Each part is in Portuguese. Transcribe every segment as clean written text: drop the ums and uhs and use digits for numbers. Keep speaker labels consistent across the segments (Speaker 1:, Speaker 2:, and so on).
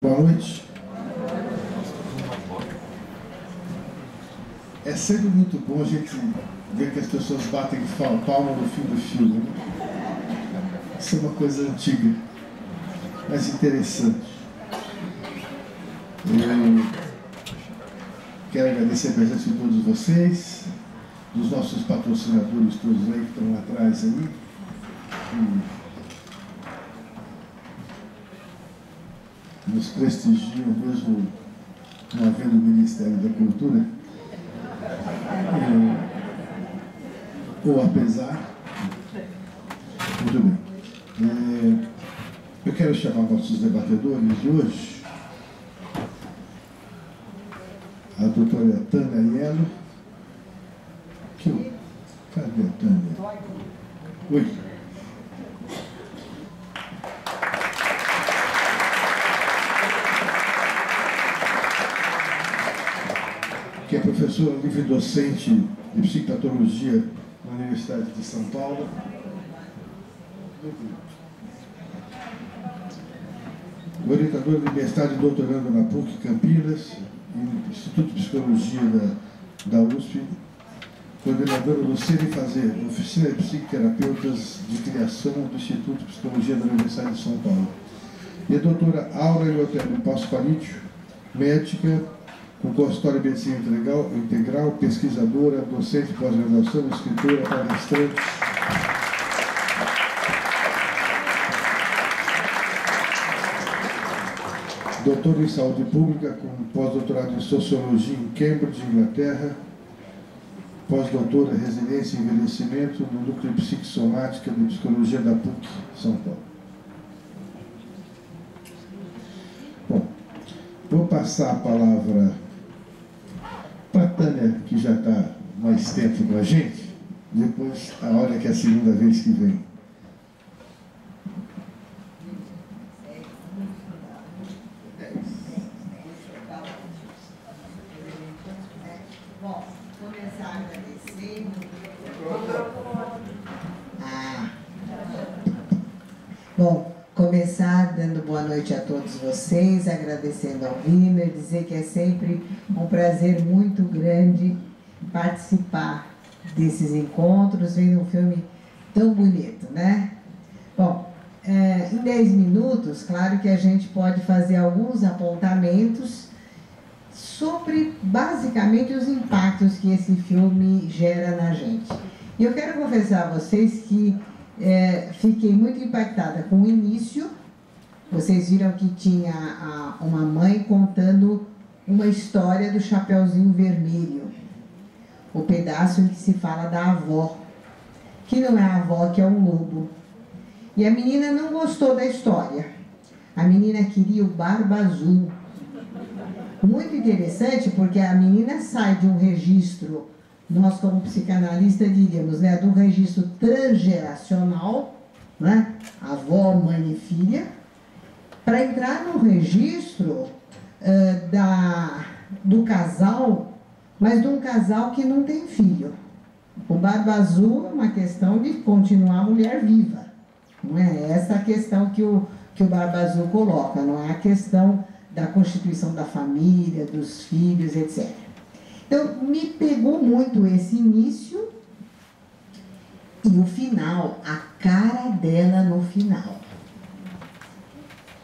Speaker 1: Boa noite. É sempre muito bom a gente ver que as pessoas batem palma no fim do filme, né? Isso é uma coisa antiga, mas interessante. Eu quero agradecer a presença de todos vocês, dos nossos patrocinadores todos aí que estão lá atrás aí. Nos prestigiam mesmo não havendo o Ministério da Cultura, ou apesar. Muito bem. Eu quero chamar nossos debatedores de hoje, a doutora Tânia Aiello. Cadê a Tânia? Oi. Que é professora livre-docente de psicopatologia na Universidade de São Paulo. Orientadora de mestrado e doutorando na PUC Campinas, e no Instituto de Psicologia da USP, coordenadora do Ser e Fazer, Oficina de Psicoterapeutas de Criação do Instituto de Psicologia da Universidade de São Paulo. E a doutora Aura Eleutério Pasqualito, médica, com consultório de medicina integral, pesquisadora, docente de pós-graduação, escritora, palestrante. Doutora em saúde pública, com pós-doutorado em sociologia em Cambridge, Inglaterra. Pós-doutora, residência em envelhecimento no núcleo de psicossomática de psicologia da PUC, São Paulo. Bom, vou passar a palavra para a Tânia, que já está mais tempo com a gente, depois a hora que é a segunda vez que vem.
Speaker 2: Bom, começar agradecendo. Bom, começar dando boa noite a todos vocês, agradecendo ao Wimmer, dizer que é sempre um prazer muito grande participar desses encontros, vendo um filme tão bonito, né? Bom, em 10 minutos, claro que a gente pode fazer alguns apontamentos sobre, basicamente, os impactos que esse filme gera na gente. E eu quero confessar a vocês que fiquei muito impactada com o início. Vocês viram que tinha uma mãe contando uma história do Chapeuzinho Vermelho. O pedaço em que se fala da avó, que não é a avó, que é um lobo. E a menina não gostou da história. A menina queria o Barba Azul. Muito interessante, porque a menina sai de um registro, nós como psicanalistas diríamos, né, de um registro transgeracional, né, avó, mãe e filha, para entrar no registro do casal, mas de um casal que não tem filho. O Barba Azul é uma questão de continuar a mulher viva. Não é essa a questão que o Barba Azul coloca, não é a questão da constituição da família, dos filhos, etc. Então, me pegou muito esse início e o final, a cara dela no final.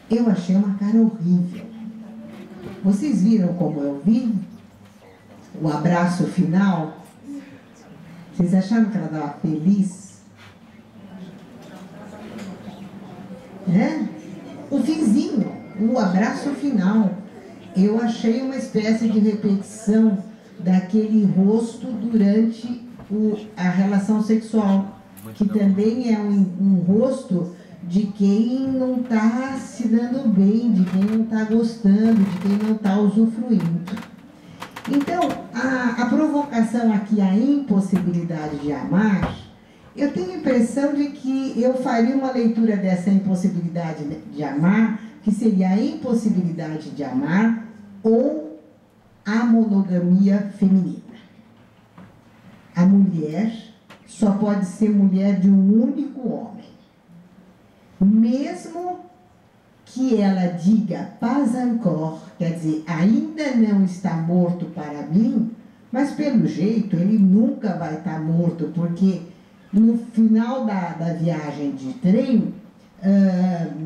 Speaker 2: Eu achei uma cara horrível. Vocês viram como eu vi? O abraço final? Vocês acharam que ela estava feliz? O finzinho, o abraço final, eu achei uma espécie de repetição daquele rosto durante a relação sexual, que também é um rosto de quem não está se dando bem, de quem não está gostando, de quem não está usufruindo. Então, a provocação aqui, a impossibilidade de amar, eu tenho a impressão de que eu faria uma leitura dessa impossibilidade de amar, que seria a impossibilidade de amar ou a monogamia feminina. A mulher só pode ser mulher de um único homem, mesmo que ela diga pas encore, quer dizer, ainda não está morto para mim, mas pelo jeito ele nunca vai estar morto, porque no final da viagem de trem,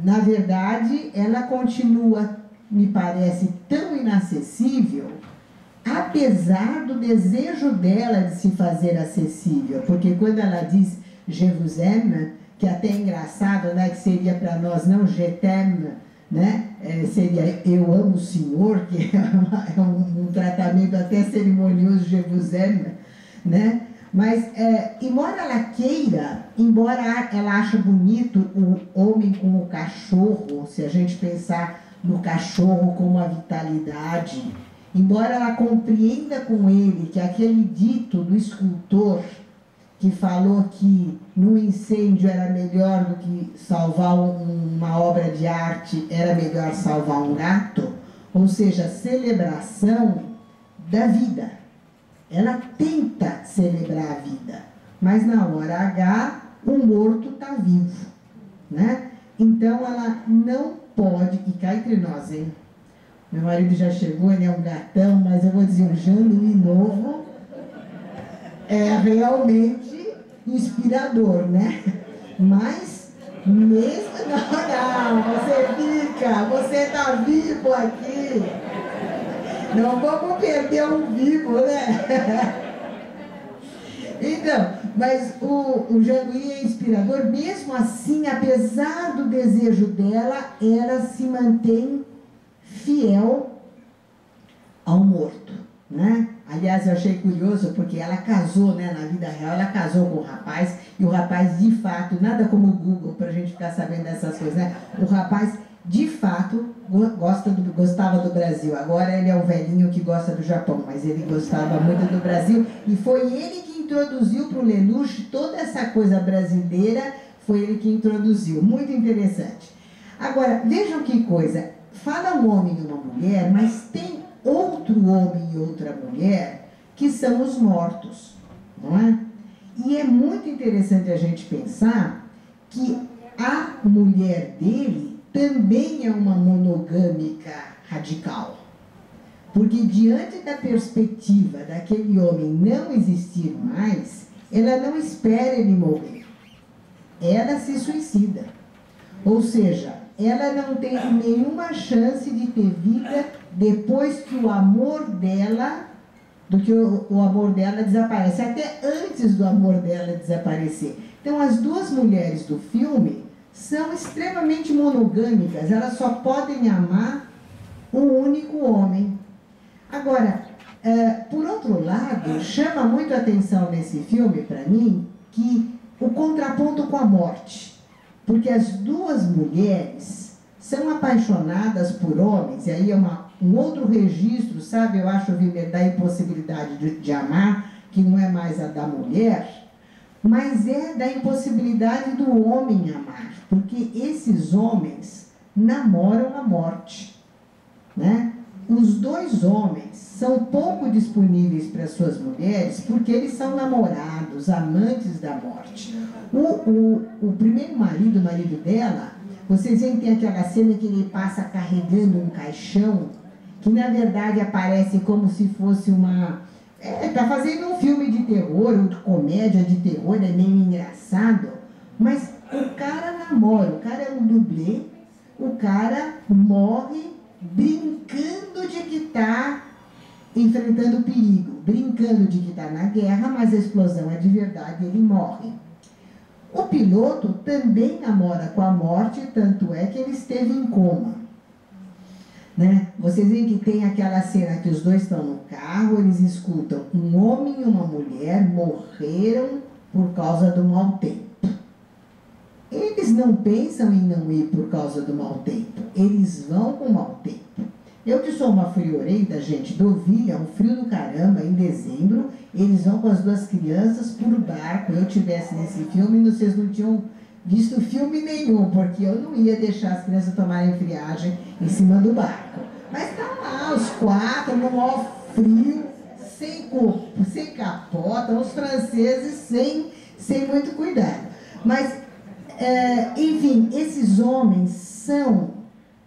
Speaker 2: na verdade, ela continua, me parece, tão inacessível, apesar do desejo dela de se fazer acessível, porque quando ela diz je vous aime, que até é engraçado, né, que seria para nós não je t'aime, né, seria eu amo o senhor, que é um tratamento até cerimonioso, je vous aime, né, mas embora ela queira, embora ela ache bonito o homem com o cachorro, se a gente pensar no cachorro como a vitalidade, embora ela compreenda com ele que aquele dito do escultor que falou que no incêndio era melhor do que salvar uma obra de arte, era melhor salvar um gato, ou seja, celebração da vida. Ela tenta celebrar a vida, mas na hora H o morto está vivo, né? Então ela não pode, e cá entre nós, hein? Meu marido já chegou, ele é um gatão, mas eu vou dizer, um Jean-Louis novo é realmente inspirador, né? Mas mesmo... Não, você está vivo aqui. Não vamos perder um vivo, né? Então, mas o Jean-Louis é inspirador, mesmo assim, apesar do desejo dela, ela se mantém fiel ao morto, né? Aliás, eu achei curioso porque ela casou, né, na vida real, ela casou com o rapaz, e o rapaz, de fato, nada como o Google para a gente ficar sabendo dessas coisas, né? O rapaz, de fato, gostava do Brasil. Agora ele é um velhinho que gosta do Japão, mas ele gostava muito do Brasil, e foi ele que introduziu para o Lelouch toda essa coisa brasileira, foi ele que introduziu. Muito interessante. Agora, vejam que coisa, fala um homem e uma mulher, mas tem outro homem e outra mulher que são os mortos, não é? E é muito interessante a gente pensar que a mulher dele também é uma monogâmica radical. Porque diante da perspectiva daquele homem não existir mais, ela não espera ele morrer. Ela se suicida. Ou seja, ela não tem nenhuma chance de ter vida depois que o amor dela, o amor dela desaparece, até antes do amor dela desaparecer. Então as duas mulheres do filme são extremamente monogâmicas, elas só podem amar um único homem. Agora, por outro lado, chama muito a atenção nesse filme, para mim, que o contraponto com a morte. Porque as duas mulheres são apaixonadas por homens, e aí é um outro registro, sabe, eu acho, Wimmer, da impossibilidade de amar, que não é mais a da mulher, mas é da impossibilidade do homem amar, porque esses homens namoram a morte, né? Os dois homens são pouco disponíveis para suas mulheres porque eles são namorados, amantes da morte. O primeiro marido, o marido dela, vocês veem que tem aquela cena que ele passa carregando um caixão, que na verdade aparece como se fosse uma... Está fazendo um filme de terror, ou de comédia de terror, é meio engraçado, mas o cara namora, o cara é um dublê, o cara morre brincando de que está enfrentando perigo, brincando de que está na guerra, mas a explosão é de verdade e ele morre. O piloto também namora com a morte, tanto é que ele esteve em coma, né? Vocês veem que tem aquela cena que os dois estão no carro, eles escutam um homem e uma mulher morreram por causa do mau tempo. Eles não pensam em não ir por causa do mau tempo, eles vão com o mau tempo. Eu que sou uma friorenta, gente, do Vila, um frio do caramba, em dezembro, eles vão com as duas crianças por barco. Eu tivesse nesse filme, vocês não tinham visto filme nenhum, porque eu não ia deixar as crianças tomarem friagem em cima do barco. Mas tá lá, os quatro, no maior frio, sem capota, os franceses sem muito cuidado. Mas, enfim, esses homens são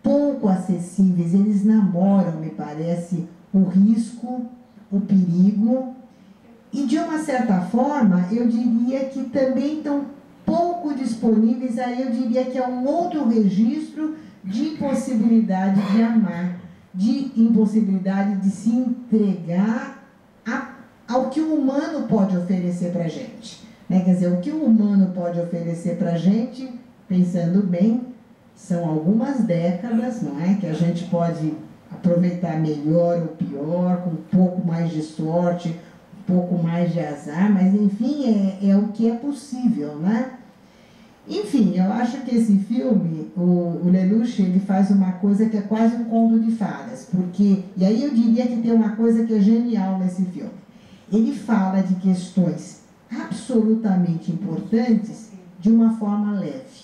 Speaker 2: pouco acessíveis. Eles namoram, me parece, o risco, o perigo, e de uma certa forma, eu diria que também estão pouco disponíveis, aí eu diria que é um outro registro de impossibilidade de amar, de impossibilidade de se entregar ao que o humano pode oferecer para a gente. Né? Quer dizer, o que o humano pode oferecer para a gente, pensando bem, são algumas décadas, não é? Que a gente pode aproveitar melhor ou pior, com um pouco mais de sorte, um pouco mais de azar, mas enfim, é o que é possível, né? Enfim, eu acho que esse filme, o Lelouch, ele faz uma coisa que é quase um conto de fadas, porque, e aí eu diria que tem uma coisa que é genial nesse filme. Ele fala de questões absolutamente importantes de uma forma leve.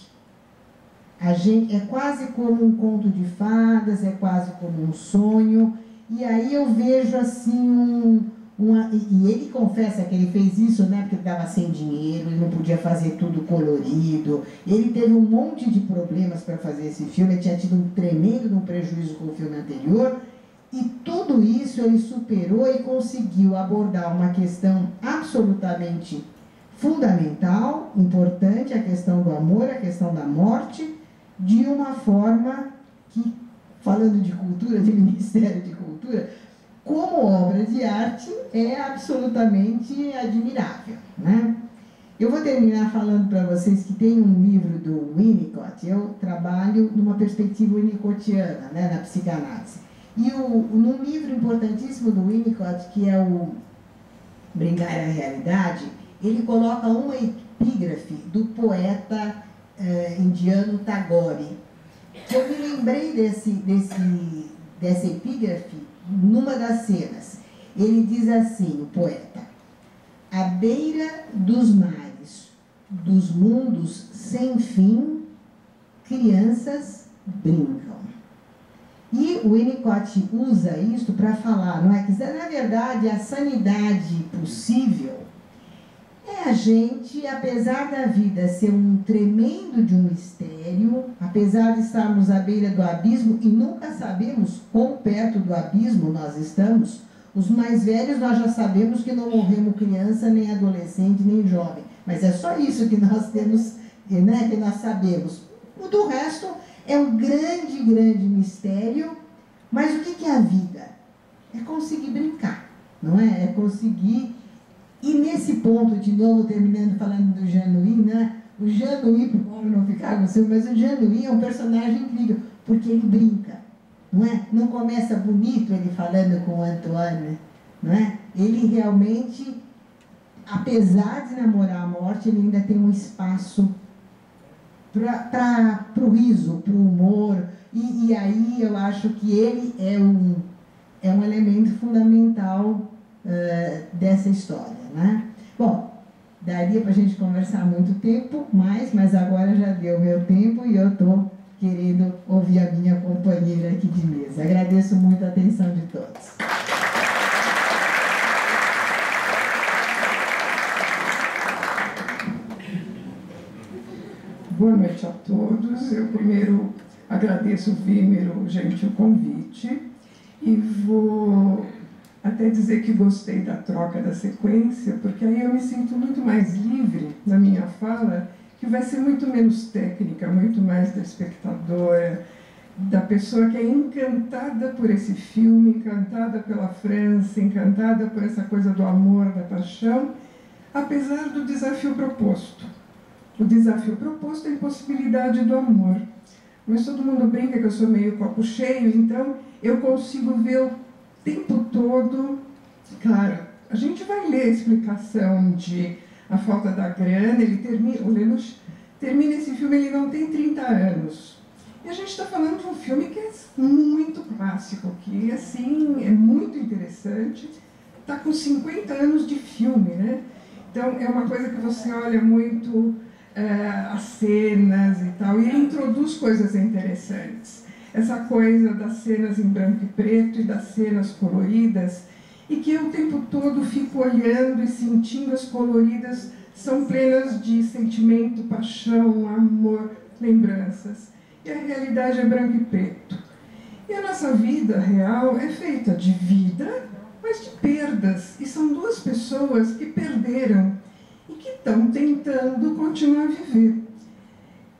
Speaker 2: É quase como um conto de fadas, é quase como um sonho, e aí eu vejo assim e ele confessa que ele fez isso, né, porque estava sem dinheiro, ele não podia fazer tudo colorido, ele teve um monte de problemas para fazer esse filme, ele tinha tido um tremendo prejuízo com o filme anterior, e tudo isso ele superou e conseguiu abordar uma questão absolutamente fundamental, importante, a questão do amor, a questão da morte, de uma forma que, falando de cultura, de Ministério de Cultura, como obra de arte, é absolutamente admirável, né? Eu vou terminar falando para vocês que tem um livro do Winnicott. Eu trabalho numa perspectiva winnicottiana, né, na psicanálise. E num livro importantíssimo do Winnicott, que é o Brincar a Realidade, ele coloca uma epígrafe do poeta indiano Tagore, que eu me lembrei dessa epígrafe numa das cenas. Ele diz assim, o poeta: à beira dos mares, dos mundos sem fim, crianças brincam. E o Winnicott usa isto para falar, não é? Que, na verdade, a sanidade possível é a gente, apesar da vida ser um tremendo de um mistério, apesar de estarmos à beira do abismo e nunca sabemos quão perto do abismo nós estamos, os mais velhos nós já sabemos que não morremos criança, nem adolescente, nem jovem. Mas é só isso que nós temos, né, que nós sabemos. O do resto é um grande, grande mistério, mas o que é a vida? É conseguir brincar, não é? É conseguir. E nesse ponto, de novo, terminando falando do Jean Louis, né? O Jean Louis, por favor, não ficar com você, mas o Jean Louis é um personagem incrível, porque ele brinca, não é? Não começa bonito ele falando com o Antoine, não é? Ele realmente, apesar de namorar a morte, ele ainda tem um espaço para o riso, para o humor, e aí eu acho que ele é um elemento fundamental dessa história, né? Bom, daria para a gente conversar muito tempo mais, mas agora já deu meu tempo e eu estou querendo ouvir a minha companheira aqui de mesa. Agradeço muito a atenção de todos.
Speaker 3: Boa noite a todos. Eu primeiro agradeço, Vímero, gente, o convite, e vou até dizer que gostei da troca da sequência, porque aí eu me sinto muito mais livre na minha fala, que vai ser muito menos técnica, muito mais da espectadora, da pessoa que é encantada por esse filme, encantada pela França, encantada por essa coisa do amor, da paixão, apesar do desafio proposto. O desafio proposto é a impossibilidade do amor. Mas todo mundo brinca que eu sou meio copo cheio, então eu consigo ver o tempo todo. Claro, a gente vai ler a explicação de a falta da grana. O Lelouch termina esse filme, ele não tem 30 anos. E a gente está falando de um filme que é muito clássico, que assim, é muito interessante. Está com 50 anos de filme, né? Então é uma coisa que você olha muito as cenas e tal, e ele introduz coisas interessantes. Essa coisa das cenas em branco e preto e das cenas coloridas, e que eu o tempo todo fico olhando e sentindo as coloridas, são plenas de sentimento, paixão, amor, lembranças. que a realidade é branco e preto. E a nossa vida real é feita de vida, mas de perdas. E são duas pessoas que perderam e que estão tentando continuar a viver.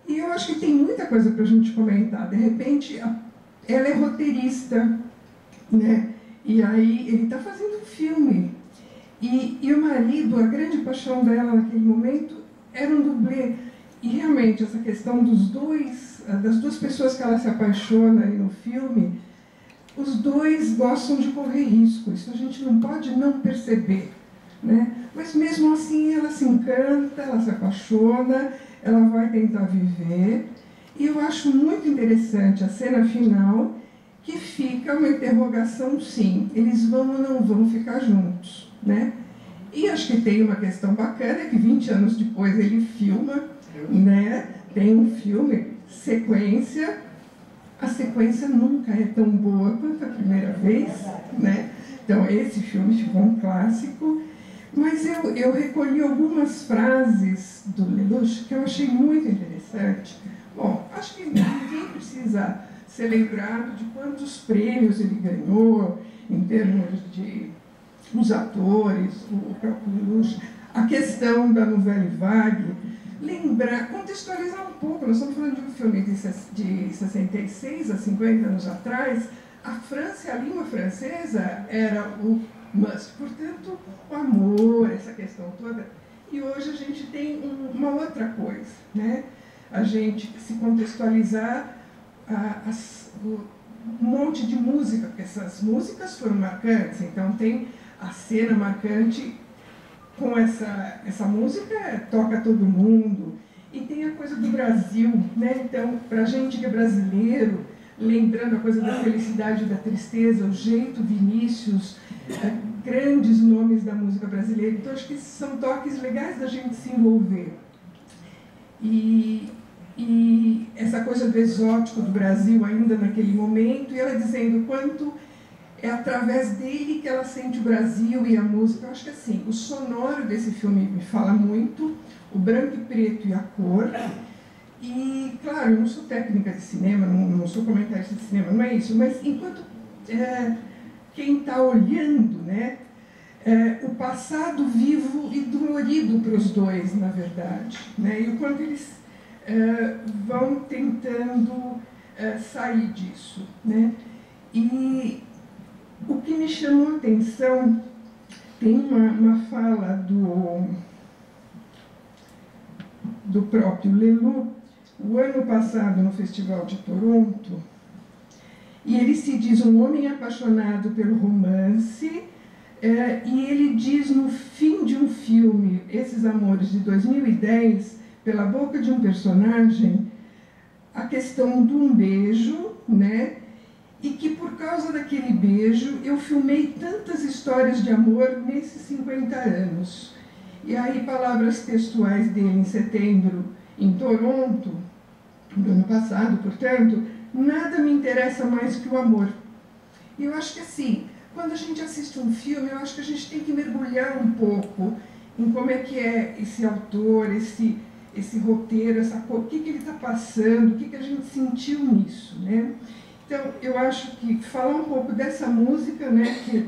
Speaker 3: E eu acho que tem muita coisa para a gente comentar. De repente, ela é roteirista, né? E aí ele está fazendo um filme. E o marido, a grande paixão dela naquele momento, era um dublê. E realmente essa questão das duas pessoas que ela se apaixona aí no filme, os dois gostam de correr risco. Isso a gente não pode não perceber, né? Mas mesmo assim ela se encanta, ela se apaixona, ela vai tentar viver. E eu acho muito interessante a cena final, que fica uma interrogação, sim, eles vão ou não vão ficar juntos, né? E acho que tem uma questão bacana, que 20 anos depois ele filma, né? Tem um filme, sequência. A sequência nunca é tão boa quanto a primeira vez, né? Então esse filme ficou um clássico. Mas eu recolhi algumas frases do Lelouch que eu achei muito interessante. Bom, acho que ninguém precisa ser lembrado de quantos prêmios ele ganhou em termos de os atores, o próprio Lelouch, a questão da Nouvelle Vague, lembrar, contextualizar um pouco. Nós estamos falando de um filme de 66 a 50 anos atrás. A França, a língua francesa era o must, portanto, o amor, essa questão toda. E hoje a gente tem uma outra coisa, né? A gente se contextualizar um monte de música, porque essas músicas foram marcantes. Então tem a cena marcante com essa música, toca todo mundo. E tem a coisa do Brasil, né? Então, para a gente que é brasileiro, lembrando a coisa da felicidade e da tristeza, o jeito Vinícius, grandes nomes da música brasileira. Então, acho que são toques legais da gente se envolver. E essa coisa do exótico do Brasil ainda naquele momento, e ela dizendo o quanto é através dele que ela sente o Brasil e a música. Eu acho que assim, o sonoro desse filme me fala muito, o branco e preto e a cor. E, claro, eu não sou técnica de cinema, não sou comentarista de cinema, não é isso, mas enquanto quem está olhando, né, o passado vivo e dolorido para os dois, na verdade, né, e o quanto eles vão tentando sair disso, né. E o que me chamou a atenção, tem uma fala do próprio Lelouch, o ano passado no Festival de Toronto, e ele se diz um homem apaixonado pelo romance, e ele diz no fim de um filme, Esses Amores de 2010, pela boca de um personagem, a questão de um beijo, né? E que por causa daquele beijo eu filmei tantas histórias de amor nesses 50 anos. E aí, palavras textuais dele em setembro, em Toronto, do ano passado, portanto, nada me interessa mais que o amor. E eu acho que assim, quando a gente assiste um filme, eu acho que a gente tem que mergulhar um pouco em como é que é esse autor, esse roteiro, essa cor, o que ele está passando, o que a gente sentiu nisso, né? Então, eu acho que falar um pouco dessa música, né, que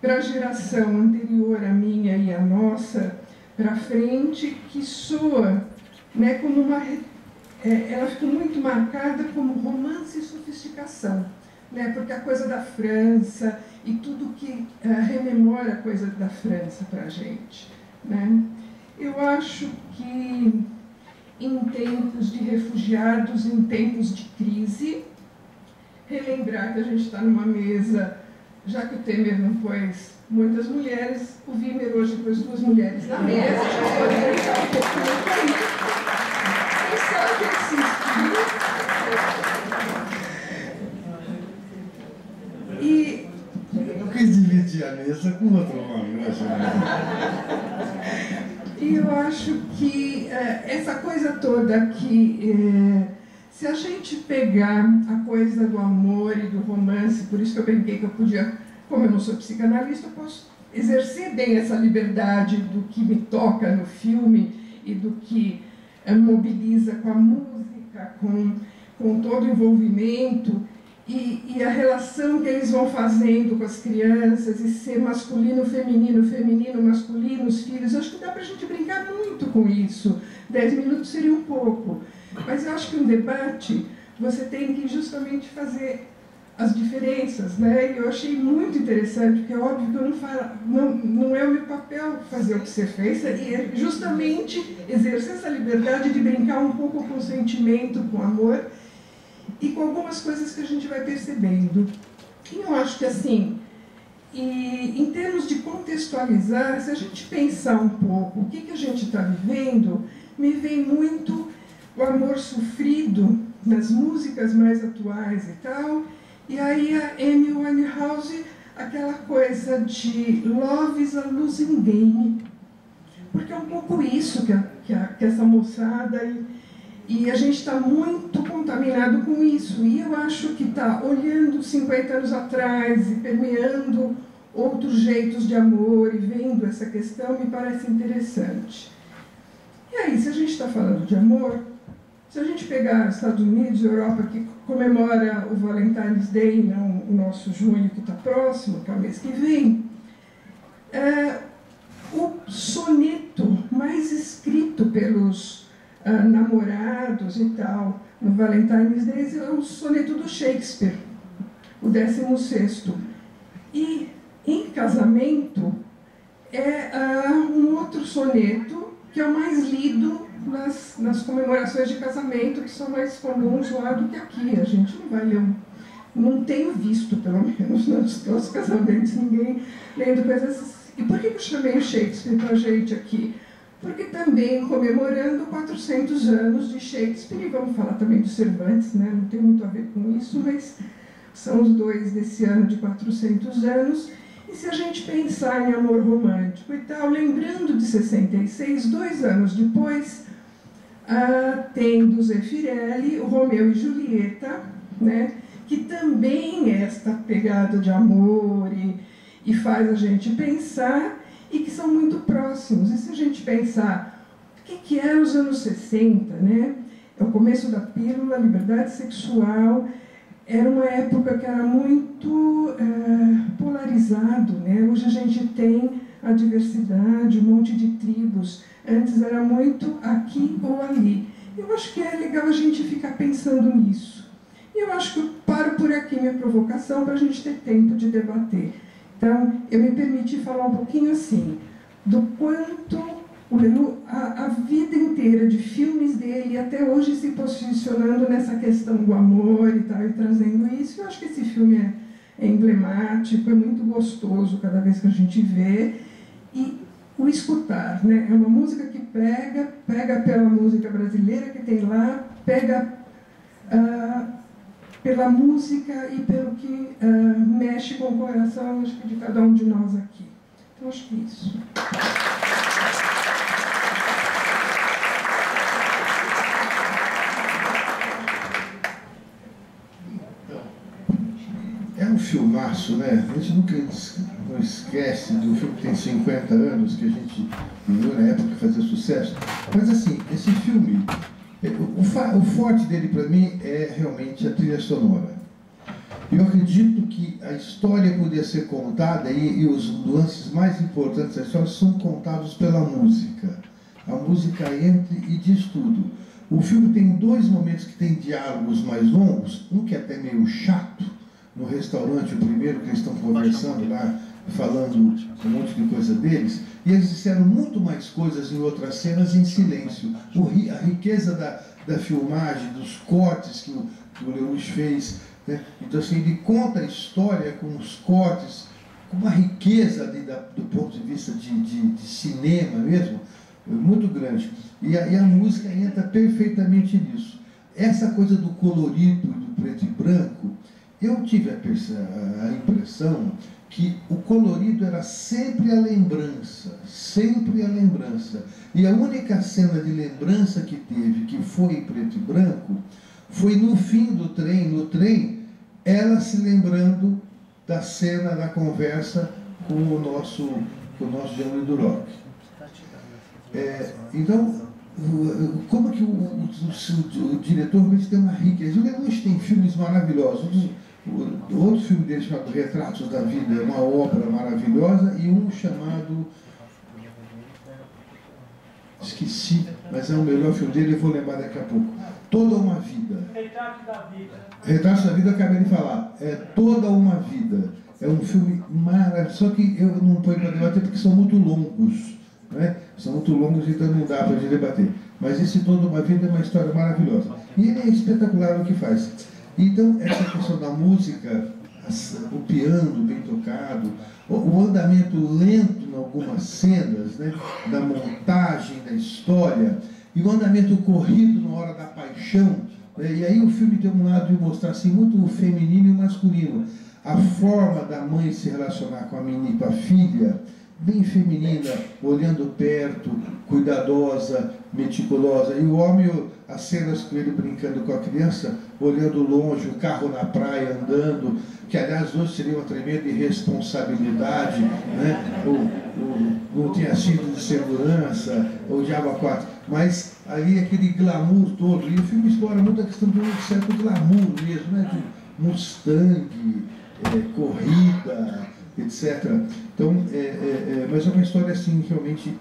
Speaker 3: para a geração anterior à minha e à nossa, para frente, que soa, né, como ela ficou muito marcada como romance e sofisticação, né, porque a coisa da França e tudo que rememora a coisa da França para a gente, né. Eu acho que em tempos de refugiados, em tempos de crise, relembrar que a gente está numa mesa, já que o Temer não pôs muitas mulheres, o Wimmer hoje pôs 2 mulheres na mesa, a gente pode brincar um pouco com isso. Quem sabe assistir. E
Speaker 1: eu quis dividir a mesa com outro homem,
Speaker 3: e eu acho que essa coisa toda que... se a gente pegar a coisa do amor e do romance, por isso que eu brinquei que eu podia, como eu não sou psicanalista, eu posso exercer bem essa liberdade do que me toca no filme e do que mobiliza com a música, com com todo o envolvimento e a relação que eles vão fazendo com as crianças, e ser masculino, feminino, feminino, masculino, os filhos. Eu acho que dá para a gente brincar muito com isso. 10 minutos seria um pouco. Mas eu acho que um debate, você tem que justamente fazer as diferenças, né? Eu achei muito interessante, porque é óbvio que eu não é o meu papel fazer o que você fez, e é justamente exercer essa liberdade de brincar um pouco com o sentimento, com o amor, e com algumas coisas que a gente vai percebendo. E eu acho que, assim, e em termos de contextualizar, se a gente pensar um pouco o que a gente está vivendo, me vem muito o amor sofrido nas músicas mais atuais e tal. E aí a Amy Winehouse, aquela coisa de love is a losing game. Porque é um pouco isso que essa moçada... E a gente está muito contaminado com isso. E eu acho que está olhando 50 anos atrás e permeando outros jeitos de amor e vendo essa questão, me parece interessante. E aí, se a gente está falando de amor, se a gente pegar os Estados Unidos, Europa, que comemora o Valentine's Day, não o nosso junho que está próximo, que é o mês que vem, o soneto mais escrito pelos namorados e tal, no Valentine's Day, é o soneto do Shakespeare, o 16º. E em casamento é um outro soneto, que é o mais lido nas comemorações de casamento, que são mais comuns lá do que aqui. A gente não vai ler, não tenho visto, pelo menos, nos casamentos, ninguém lendo coisas. E por que eu chamei o Shakespeare para a gente aqui? Porque também comemorando 400 anos de Shakespeare, e vamos falar também de Cervantes, né? Não tem muito a ver com isso, mas são os dois desse ano de 400 anos. E se a gente pensar em amor romântico e tal, lembrando de 66, 2 anos depois, tem do Zeffirelli, o Romeu e Julieta, né? Que também é esta pegada de amor e faz a gente pensar, e que são muito próximos. E se a gente pensar o que eram os anos 60, né? É o começo da pílula, liberdade sexual, era uma época que era muito polarizado, né? Hoje a gente tem a diversidade, um monte de tribos. Antes era muito aqui ou ali. Eu acho que é legal a gente ficar pensando nisso. E eu acho que eu paro por aqui minha provocação para a gente ter tempo de debater. Então, eu me permiti falar um pouquinho assim, do quanto o Leloup, a vida inteira de filmes dele, até hoje se posicionando nessa questão do amor e tal, e trazendo isso. Eu acho que esse filme é emblemático, é muito gostoso cada vez que a gente vê. E o escutar, né? É uma música que pega pela música brasileira que tem lá, pega pela música e pelo que mexe com o coração, acho que de cada um de nós aqui. Então, acho que é isso.
Speaker 1: É um filmaço, né? A gente nunca não esquece do filme que tem 50 anos, que a gente viu na época que fazia sucesso. Mas, assim, esse filme, o forte dele, para mim, é realmente a trilha sonora. Eu acredito que a história podia ser contada, e os lances mais importantes da história são contados pela música. A música entra e diz tudo. O filme tem 2 momentos que tem diálogos mais longos, um que é até meio chato, no restaurante, o primeiro, que eles estão conversando lá, falando um monte de coisa deles, e eles disseram muito mais coisas em outras cenas em silêncio. A riqueza da filmagem, dos cortes que o Lewis fez, né? Então, assim, ele conta a história com os cortes, com uma riqueza do ponto de vista de cinema mesmo, muito grande. E a música entra perfeitamente nisso. Essa coisa do colorido, do preto e branco, eu tive a impressão que o colorido era sempre a lembrança, sempre a lembrança. E a única cena de lembrança que teve, que foi em preto e branco, foi no fim do trem, no trem, ela se lembrando da cena, da conversa com o nosso Jean-Louis Duroc. Então, como que o diretor realmente tem uma riqueza. O Lelouch tem filmes maravilhosos. Outro filme dele chamado Retratos da Vida é uma obra maravilhosa, e um chamado... esqueci, mas é o melhor filme dele, eu vou lembrar daqui a pouco. Toda uma Vida.
Speaker 4: Retratos da Vida.
Speaker 1: Retratos da Vida, eu acabei de falar. É Toda uma Vida. É um filme maravilhoso, só que eu não ponho para debater porque são muito longos, né? São muito longos, então não dá para a gente debater. Mas esse Toda uma Vida é uma história maravilhosa. E ele é espetacular no que faz. Então, essa questão da música, o piano bem tocado, o andamento lento em algumas cenas, né, da montagem da história, e o andamento corrido na hora da paixão, né, e aí o filme tem um lado de mostrar assim, muito o feminino e o masculino. A forma da mãe se relacionar com a menina, com a filha, bem feminina, olhando perto, cuidadosa, meticulosa. E o homem, as cenas com ele brincando com a criança, olhando longe, o carro na praia andando, que aliás hoje seria uma tremenda irresponsabilidade, né? Não tinha cinto de segurança, o diabo a quatro. Mas ali aquele glamour todo, e o filme explora muito a questão de um certo glamour mesmo, né? De Mustang, corrida, etc. Então, mas é uma história assim realmente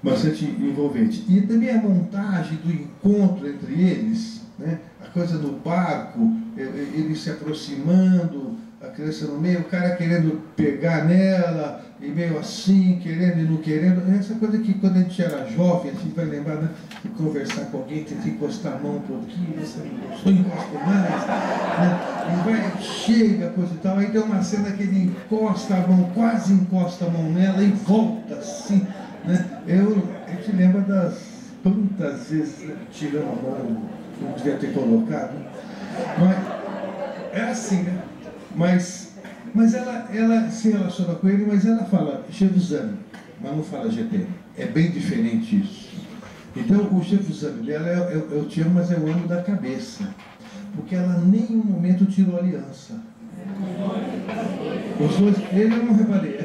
Speaker 1: bastante envolvente. E também a montagem do encontro entre eles, né? A coisa no barco, eles se aproximando, a criança no meio, o cara querendo pegar nela, e meio assim, querendo e não querendo. Essa coisa que quando a gente era jovem, a gente vai lembrar, né, de conversar com alguém, tem que encostar a mão um pouquinho, você não gostou, encosta mais, né? E vai, chega, coisa e tal. Aí tem uma cena que ele encosta a mão, quase encosta a mão nela e volta assim, né? A gente lembra das quantas vezes tirando a mão, não devia ter colocado. Mas é assim, né? Mas ela se relaciona com ele, mas ela fala Chevuzame, mas não fala GT. É bem diferente isso. Então o Chevuzame dela eu te amo, mas eu amo da cabeça. Porque ela em nenhum momento tirou aliança. Os dois, ele eu não reparei.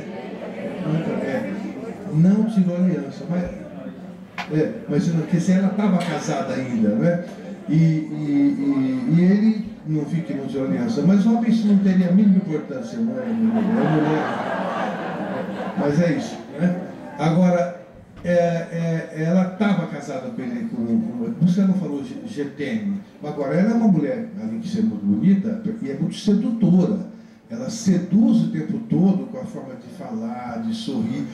Speaker 1: Não tirou aliança. Mas porque se ela estava casada ainda, né? E ele não vi que não tirou aliança. Mas o homem isso não teria a mínima importância, não é? Mas é isso, né? Agora, ela estava casada com ele, você não falou GTM, agora ela é uma mulher, além de ser muito bonita, e é muito sedutora. Ela seduz o tempo todo com a forma de falar, de sorrir,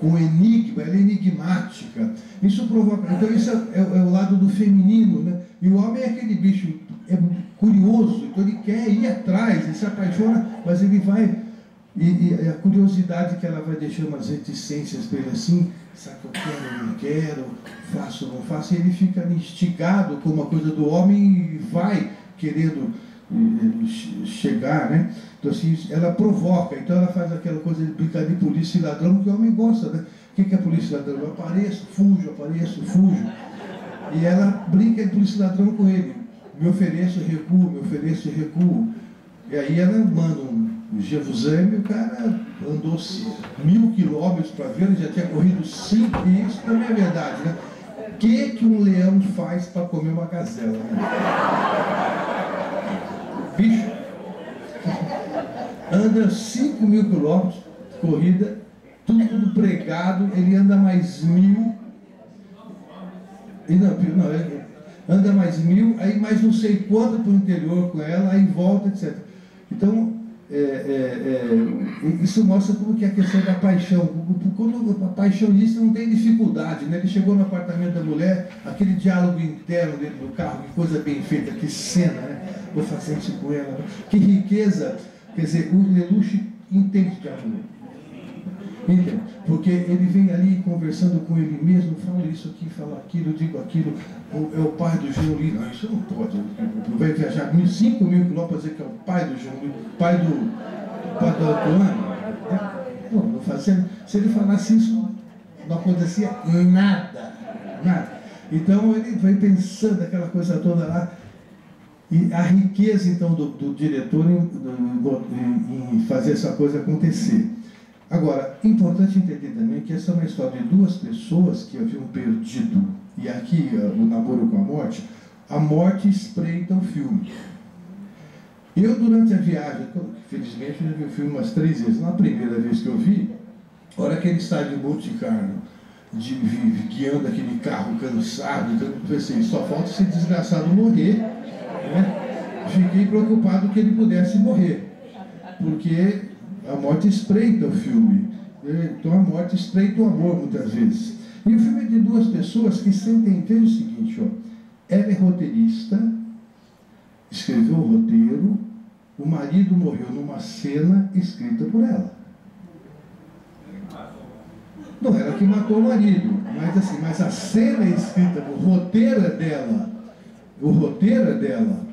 Speaker 1: com enigma, ela é enigmática. Isso provoca. Então, isso é o lado do feminino, né? E o homem é aquele bicho, é curioso, então ele quer ir atrás, ele se apaixona, mas ele vai. E a curiosidade que ela vai deixando umas reticências para ele assim, sabe que eu quero, não quero, faço, não faço, e ele fica instigado com uma coisa do homem e vai querendo chegar, né? Então assim, ela provoca, então ela faz aquela coisa de brincar de polícia e ladrão que o homem gosta, né? O que é polícia e ladrão? Eu apareço, fujo. E ela brinca de polícia e ladrão com ele. Me ofereço, recuo. E aí ela manda um Jevuzame, o cara andou 1000 quilômetros para ver, ele já tinha corrido 5, e isso também é verdade, né? O que um leão faz para comer uma gazela? Né? Bicho anda 5.000 quilômetros, corrida, tudo pregado, ele anda mais 1.000, e não, ele anda mais 1.000, aí mais não sei quanto para o interior com ela, aí volta, etc. Então, isso mostra como que é a questão da paixão. Quando a paixão disso não tem dificuldade, né? Ele chegou no apartamento da mulher, aquele diálogo interno dentro do carro, que coisa bem feita, que cena, né? Vou fazer isso com ela, que riqueza. Quer dizer, o Lelouch entende de amor. Entende? Porque ele vem ali conversando com ele mesmo, fala isso aqui, fala aquilo, digo aquilo, é o pai do João Lino. Não, isso não pode. Vai viajar 5.000 quilômetros para dizer que é o pai do João Lino, pai do Antônio. Não fazendo. Se ele falasse isso, não acontecia nada. Então ele vai pensando aquela coisa toda lá. E a riqueza, então, do diretor em fazer essa coisa acontecer. Agora, importante entender também que essa é uma história de duas pessoas que haviam perdido, e aqui o namoro com a morte espreita o filme. Eu, durante a viagem, felizmente eu já vi o filme umas 3 vezes, na primeira vez que eu vi, a hora que ele sai de Monte Carlo, guiando aquele carro cansado, então eu pensei, só falta esse desgraçado morrer, né? Fiquei preocupado que ele pudesse morrer, porque a morte espreita o filme, então a morte espreita o amor muitas vezes. E o filme é de duas pessoas que sentem, veja o seguinte, ó, ela é roteirista, escreveu o roteiro, o marido morreu numa cena escrita por ela. Não era que matou o marido, mas a cena é escrita, o roteiro é dela. O roteiro é dela.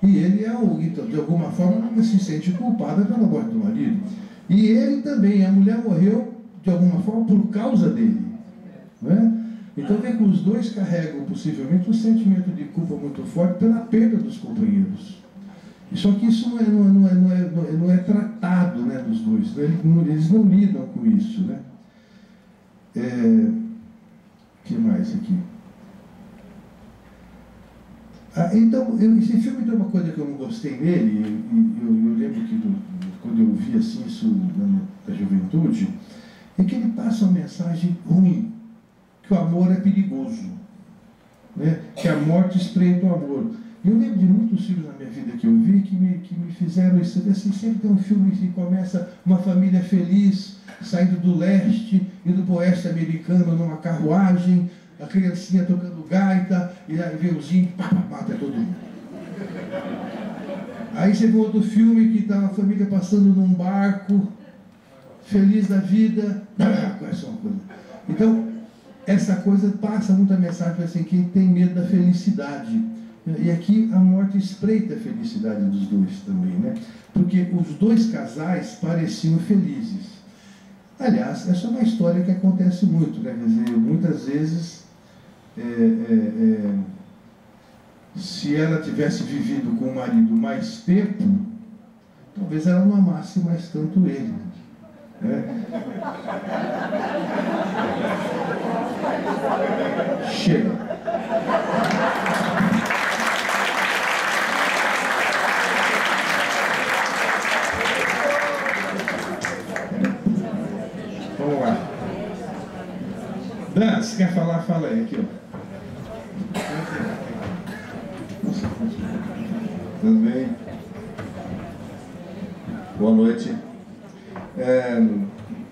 Speaker 1: E ele então, de alguma forma, não se sente culpada pela morte do marido. E ele também, a mulher morreu de alguma forma por causa dele. Não é? Então vê que os dois carregam possivelmente um sentimento de culpa muito forte pela perda dos companheiros. Só que isso não é tratado, né, dos dois. Eles não lidam com isso, né? Que mais aqui? Então, esse filme tem uma coisa que eu não gostei nele, e eu lembro que quando eu vi assim, isso na juventude, é que ele passa uma mensagem ruim, que o amor é perigoso, né? Que a morte espreita o amor. Eu lembro de muitos filmes na minha vida que eu vi que me fizeram isso. Assim, sempre tem um filme que começa uma família feliz, saindo do leste, indo para o oeste americano numa carruagem, a criancinha tocando gaita, e aí vê os índios, mata todo mundo. Aí você vê outro filme que está a família passando num barco, feliz da vida, conhece uma coisa. Então, essa coisa passa muita mensagem para assim, quem tem medo da felicidade. E aqui a morte espreita a felicidade dos dois também, né? Porque os dois casais pareciam felizes. Aliás, essa é uma história que acontece muito, né? Quer dizer, muitas vezes, se ela tivesse vivido com o marido mais tempo, talvez ela não amasse mais tanto ele, né? Chega. Vamos lá. Dan, se quer falar, fala aí, aqui, ó.
Speaker 4: Tudo bem? Boa noite.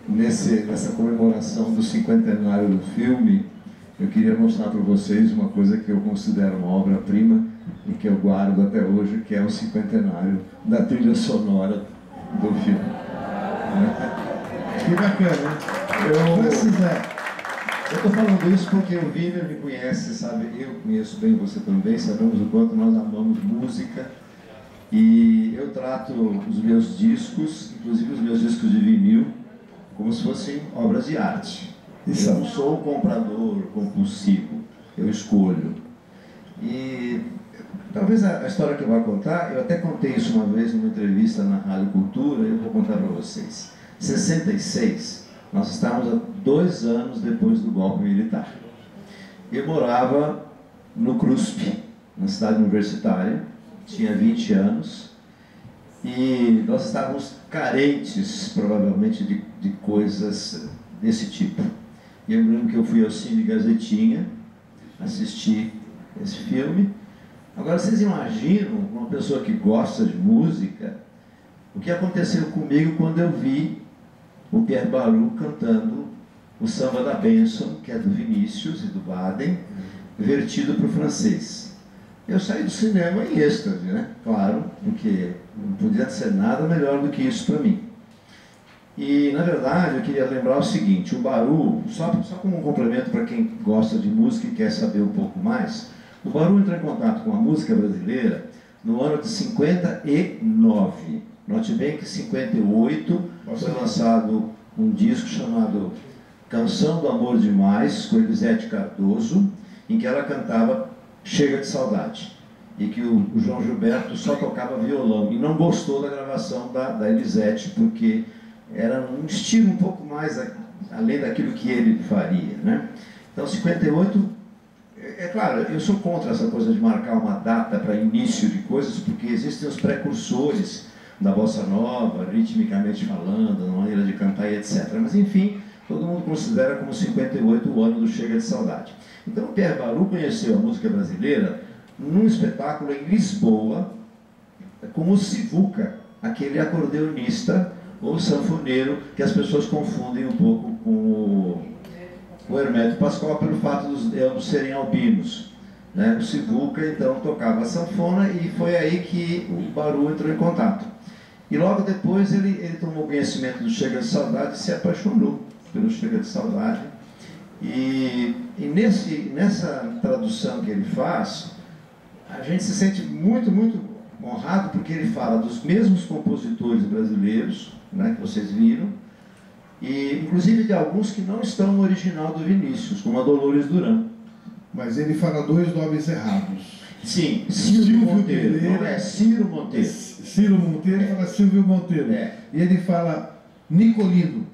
Speaker 4: Nessa comemoração do 50º do filme, eu queria mostrar para vocês uma coisa que eu considero uma obra-prima e que eu guardo até hoje, que é o 50º da trilha sonora do filme.
Speaker 1: Que bacana, né?
Speaker 4: Eu estou falando isso porque o Wiener me conhece, sabe? Eu conheço bem você também, sabemos o quanto nós amamos música. E eu trato os meus discos, inclusive os meus discos de vinil, como se fossem obras de arte. Eu não sou um comprador compulsivo, eu escolho. E talvez a história que eu vou contar, eu até contei isso uma vez numa entrevista na Rádio Cultura, e eu vou contar para vocês. 66, nós estávamos há 2 anos depois do golpe militar. Eu morava no CRUSP, na cidade universitária, tinha 20 anos, e nós estávamos carentes, provavelmente, de coisas desse tipo. E eu lembro que eu fui ao Cine Gazetinha assistir esse filme. Agora, vocês imaginam, uma pessoa que gosta de música, o que aconteceu comigo quando eu vi o Pierre Baru cantando o Samba da Bênção, que é do Vinícius e do Baden, vertido para o francês. Eu saí do cinema em êxtase, né? Claro, porque não podia ser nada melhor do que isso para mim. E, na verdade, eu queria lembrar o seguinte, o Baru, só como um complemento para quem gosta de música e quer saber um pouco mais, o Baru entrou em contato com a música brasileira no ano de 59. Note bem que em 58 foi lançado um disco chamado Canção do Amor Demais, com Elisete Cardoso, em que ela cantava Chega de Saudade, e que o João Gilberto só tocava violão, e não gostou da gravação da Elisete, porque era um estilo um pouco mais além daquilo que ele faria, né? Então, 58, é claro, eu sou contra essa coisa de marcar uma data para início de coisas, porque existem os precursores da bossa nova, ritmicamente falando, na maneira de cantar e etc. Mas, enfim, todo mundo considera como 58 o ano do Chega de Saudade. Então, o Pierre Baru conheceu a música brasileira num espetáculo em Lisboa, com o Sivuca, aquele acordeonista ou sanfoneiro que as pessoas confundem um pouco com o Hermeto Pascoal pelo fato de ambos serem albinos, né? O Sivuca, então, tocava a sanfona e foi aí que o Baru entrou em contato. E logo depois ele tomou conhecimento do Chega de Saudade e se apaixonou pelo Chega de Saudade. E nessa tradução que ele faz, a gente se sente muito, muito honrado, porque ele fala dos mesmos compositores brasileiros, né, que vocês viram, e inclusive de alguns que não estão no original do Vinícius, como a Dolores Duran.
Speaker 1: Mas ele fala dois nomes errados.
Speaker 4: Sim, Ciro Monteiro, não é Ciro Monteiro.
Speaker 1: Ciro Monteiro fala Silvio Monteiro.
Speaker 4: É.
Speaker 1: E ele fala Nicolino.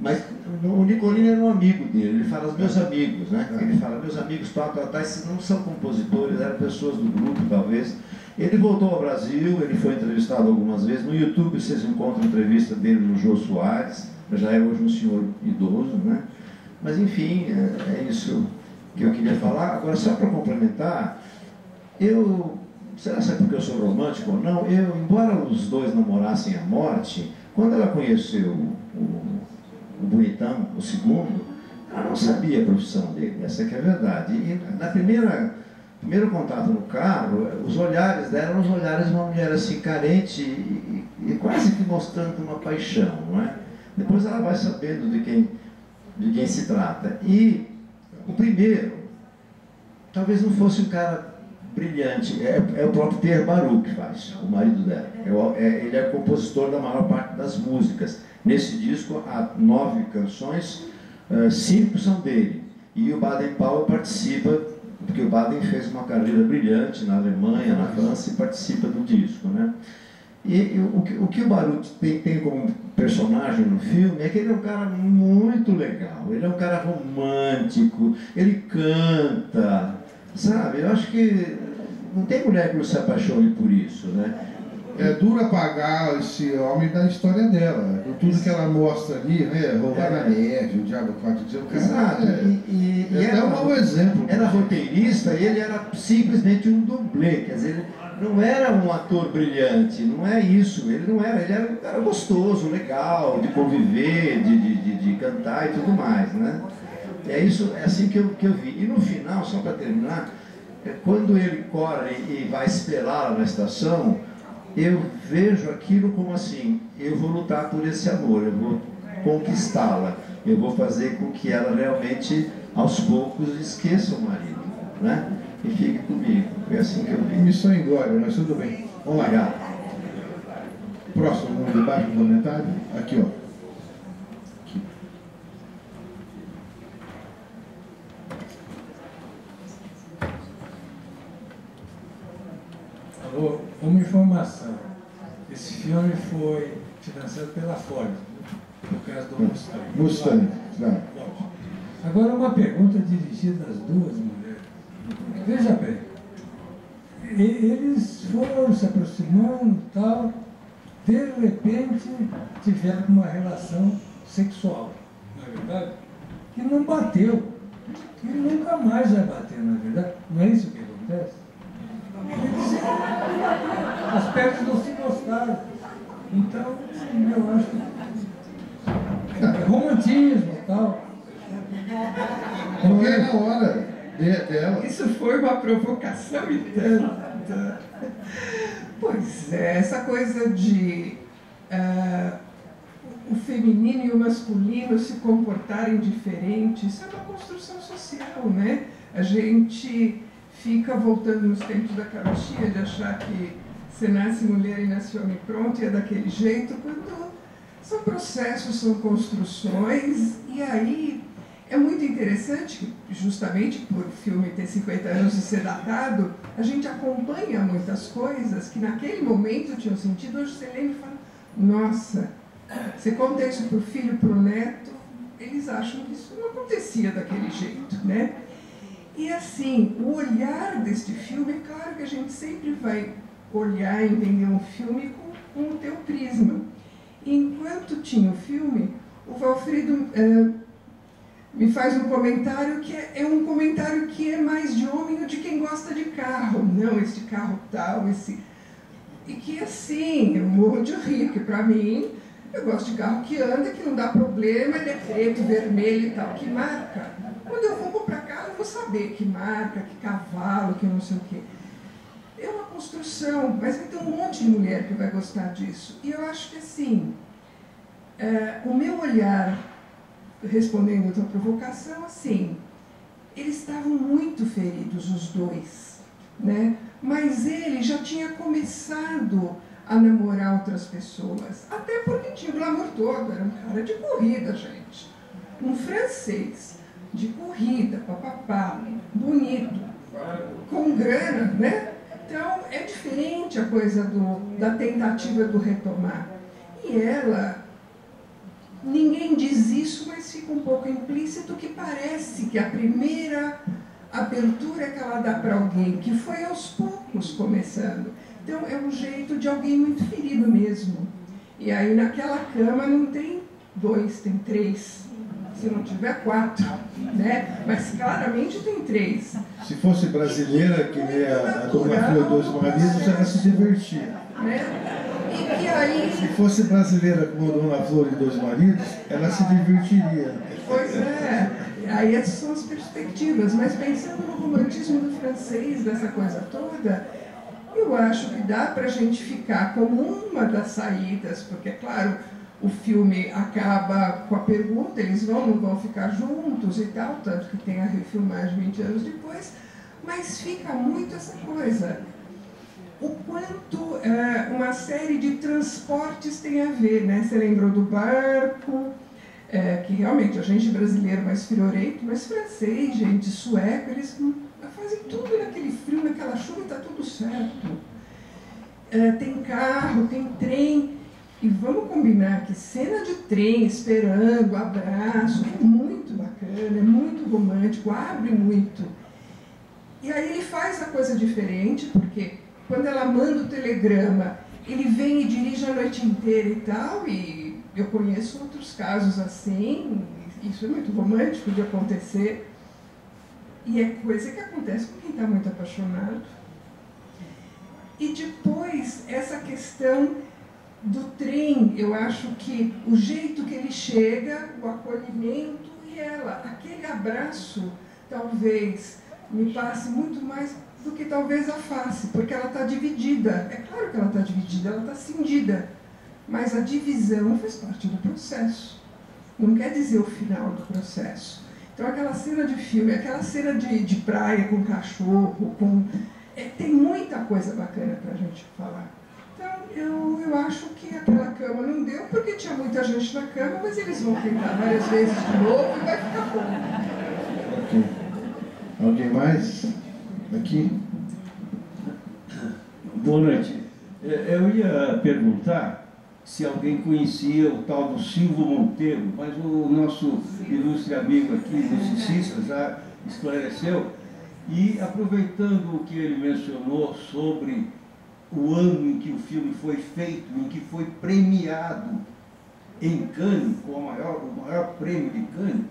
Speaker 4: Mas o Nicolino era um amigo dele, ele fala os meus amigos, né? Ele fala, meus amigos, tal, esses não são compositores, eram pessoas do grupo, talvez. Ele voltou ao Brasil, ele foi entrevistado algumas vezes. No YouTube vocês encontram entrevista dele no Jô Soares, já é hoje um senhor idoso, né? Mas enfim, é isso que eu queria falar. Agora, só para complementar, será que é porque eu sou romântico ou não? Embora os dois namorassem à morte, quando ela conheceu o Bonitão, o segundo, ela não sabia a profissão dele, essa que é a verdade. E na primeiro contato no carro, os olhares dela eram os olhares de uma mulher assim, carente e quase que mostrando uma paixão, não é? Depois ela vai sabendo de quem se trata. E o primeiro, talvez não fosse um cara brilhante, é o próprio Pierre Baru que faz, o marido dela. Ele é compositor da maior parte das músicas. Nesse disco há 9 canções, 5 são dele. E o Baden-Powell participa, porque o Baden fez uma carreira brilhante na Alemanha, na França, e participa do disco, né? E o que o Baru tem como personagem no filme é que ele é um cara muito legal, ele é um cara romântico, ele canta, sabe? Eu acho que não tem mulher que não se apaixone por isso, né?
Speaker 1: É duro apagar esse homem da história dela, com tudo que ela mostra ali, né? Roubar na neve, o Diabo 4 dizer, o cara.
Speaker 4: Exato.
Speaker 1: É um mau exemplo.
Speaker 4: Era roteirista e ele era simplesmente um dublê, quer dizer, ele não era um ator brilhante, não é isso, ele era um cara gostoso, legal, de conviver, de cantar e tudo mais, né? É isso, é assim que eu vi. E no final, só para terminar, quando ele corre e vai esperá-la na estação, eu vejo aquilo como assim, eu vou lutar por esse amor, eu vou conquistá-la, eu vou fazer com que ela realmente, aos poucos, esqueça o marido, né? E fique comigo. É assim que eu vi.
Speaker 1: Missão em glória, mas tudo bem. Vamos lá. Próximo debate comentário. Aqui, ó. Aqui.
Speaker 5: Alô, uma informação. Esse filme foi financiado pela Ford, por causa do Mustang.
Speaker 1: Mustang, claro.
Speaker 5: Agora uma pergunta dirigida às duas mulheres. Veja bem, eles foram se aproximando e tal, de repente tiveram uma relação sexual, não é verdade? Que não bateu, e nunca mais vai bater, não é verdade? Não é isso que acontece? As pernas não se gostaram. Então, eu acho que é romantismo e tal.
Speaker 1: Porque é na hora dela.
Speaker 3: Isso foi uma provocação e tanta. Pois é, essa coisa de o feminino e o masculino se comportarem diferentes, isso é uma construção social, né? A gente fica voltando nos tempos da carochinha de achar que você nasce mulher e nasce homem pronto e é daquele jeito, quando são processos, são construções, e aí é muito interessante que, justamente por o filme ter 50 anos e ser datado, a gente acompanha muitas coisas que naquele momento tinham sentido, hoje você lembra e fala, nossa, Você conta isso para o filho, para o neto, eles acham que isso não acontecia daquele jeito, né? E assim, o olhar deste filme, é claro que a gente sempre vai olhar e entender um filme com o teu prisma. E enquanto tinha o filme, o Valfrido me faz um comentário que é um comentário que é mais de homem ou de quem gosta de carro. Não, este carro tal, esse... E que assim, eu morro de rir, porque para mim, eu gosto de carro que anda, que não dá problema, ele é preto, vermelho e tal, que marca. Quando eu vou comprar carro, eu vou saber que marca, que cavalo, que não sei o quê. É uma construção, mas vai ter um monte de mulher que vai gostar disso. E eu acho que assim, o meu olhar, respondendo a tua provocação, assim, eles estavam muito feridos, os dois, né? Mas ele já tinha começado a namorar outras pessoas, até porque tinha o glamour todo, era um cara de corrida, gente. Um francês, de corrida, papapá, bonito, com grana, né? Então, é diferente a coisa da tentativa do retomar. E ela, ninguém diz isso, mas fica um pouco implícito que parece que a primeira abertura que ela dá para alguém, que foi aos poucos começando. Então, é um jeito de alguém muito ferido mesmo. E aí, naquela cama, não tem 2, tem 3. Se não tiver 4, né? Mas claramente tem 3.
Speaker 1: Se fosse brasileira, que nem a Dona Flor dos Maridos, ela se divertia.
Speaker 3: Né? E que aí...
Speaker 1: Se fosse brasileira como a Dona Flor de Dois Maridos, ela se divertiria.
Speaker 3: Pois é. Aí essas são as perspectivas. Mas pensando no romantismo do francês, dessa coisa toda, eu acho que dá para a gente ficar como uma das saídas, porque, é claro, o filme acaba com a pergunta, eles vão, não vão ficar juntos e tal, tanto que tem a refilmagem 20 anos depois, mas fica muito essa coisa. O quanto uma série de transportes tem a ver, né? Você lembrou do barco, que realmente a gente brasileiro mais friorento, mas francês, gente, sueco, eles fazem tudo naquele frio, naquela chuva e está tudo certo. Tem carro, tem trem. E vamos combinar que cena de trem, esperando, abraço, é muito bacana, é muito romântico, abre muito. E aí ele faz a coisa diferente, porque quando ela manda o telegrama, ele vem e dirige a noite inteira e tal, e eu conheço outros casos assim, isso é muito romântico de acontecer, e é coisa que acontece com quem está muito apaixonado. E depois, essa questão do trem, eu acho que o jeito que ele chega, o acolhimento e ela, aquele abraço, talvez me passe muito mais do que talvez a face, porque ela está dividida. É claro que ela está dividida, ela está cindida, mas a divisão faz parte do processo. Não quer dizer o final do processo. Então aquela cena de filme, aquela cena de praia com cachorro, tem muita coisa bacana para a gente falar. Então, eu acho que aquela cama não deu, porque tinha muita gente na cama, mas eles vão tentar várias vezes de novo e vai ficar bom.
Speaker 1: Ok. Alguém mais? Aqui?
Speaker 6: Boa noite. Eu ia perguntar se alguém conhecia o tal do Silvio Monteiro, mas o nosso ilustre amigo aqui, musicista, já esclareceu. E aproveitando o que ele mencionou sobre o ano em que o filme foi feito, em que foi premiado em Cannes, com o maior prêmio de Cannes,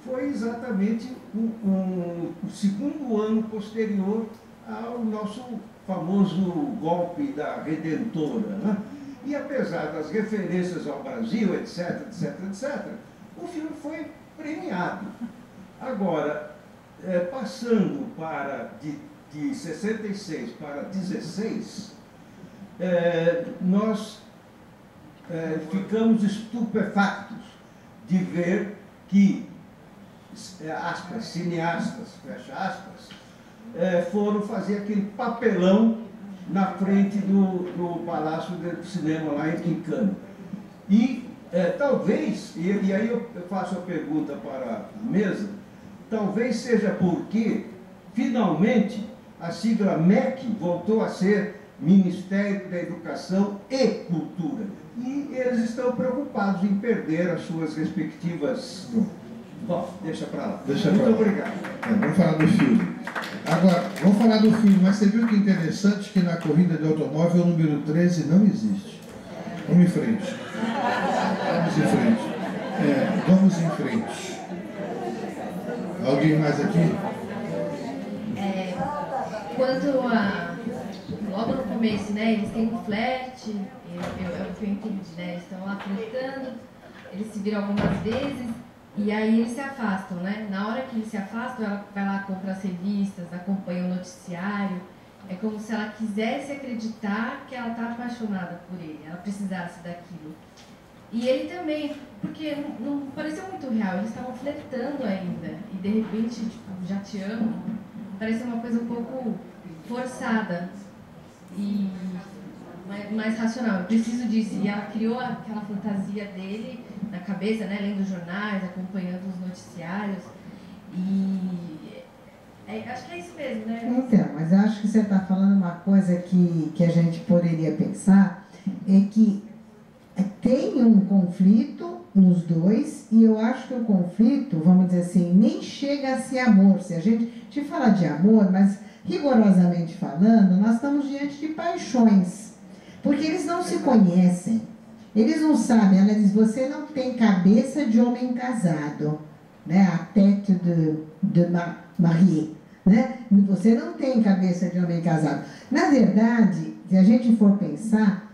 Speaker 6: foi exatamente o segundo ano posterior ao nosso famoso golpe da Redentora, né? E apesar das referências ao Brasil, etc., etc., etc., o filme foi premiado. Agora, passando de 66 para 16, nós ficamos estupefactos de ver que, aspas, cineastas, fecha aspas, foram fazer aquele papelão na frente do Palácio do Cinema lá em Cannes. E talvez, e aí eu faço a pergunta para a mesa, talvez seja porque, finalmente, a sigla MEC voltou a ser Ministério da Educação e Cultura. E eles estão preocupados em perder as suas respectivas... Bom, deixa para lá. Muito obrigado.
Speaker 1: Vamos falar do filme. Agora, vamos falar do filme, mas você viu que interessante que na corrida de automóvel o número 13 não existe. Vamos em frente. Vamos em frente. Vamos em frente. Alguém mais aqui?
Speaker 7: Quanto a... Logo no começo, né, eles têm um flerte, é o que eu entendi, né, eles estão lá flertando, eles se viram algumas vezes, e aí eles se afastam, né? Na hora que eles se afastam, ela vai lá comprar as revistas, acompanha o noticiário, é como se ela quisesse acreditar que ela está apaixonada por ele, ela precisasse daquilo. E ele também, porque não pareceu muito real, eles estavam flertando ainda, e de repente, tipo, já te amo, parece uma coisa um pouco forçada e mais racional. Eu preciso disso. E ela criou aquela fantasia dele na cabeça, né, lendo jornais, acompanhando os noticiários. E acho que é isso mesmo, né?
Speaker 2: Então, mas eu acho que você está falando uma coisa que a gente poderia pensar, é que tem um conflito nos dois, e eu acho que o conflito, vamos dizer assim, nem chega a ser amor. Se a gente fala de amor, mas rigorosamente falando, nós estamos diante de paixões, porque eles não se conhecem, eles não sabem. Ela diz, você não tem cabeça de homem casado, né? A tête de marié, né? Você não tem cabeça de homem casado. Na verdade, se a gente for pensar,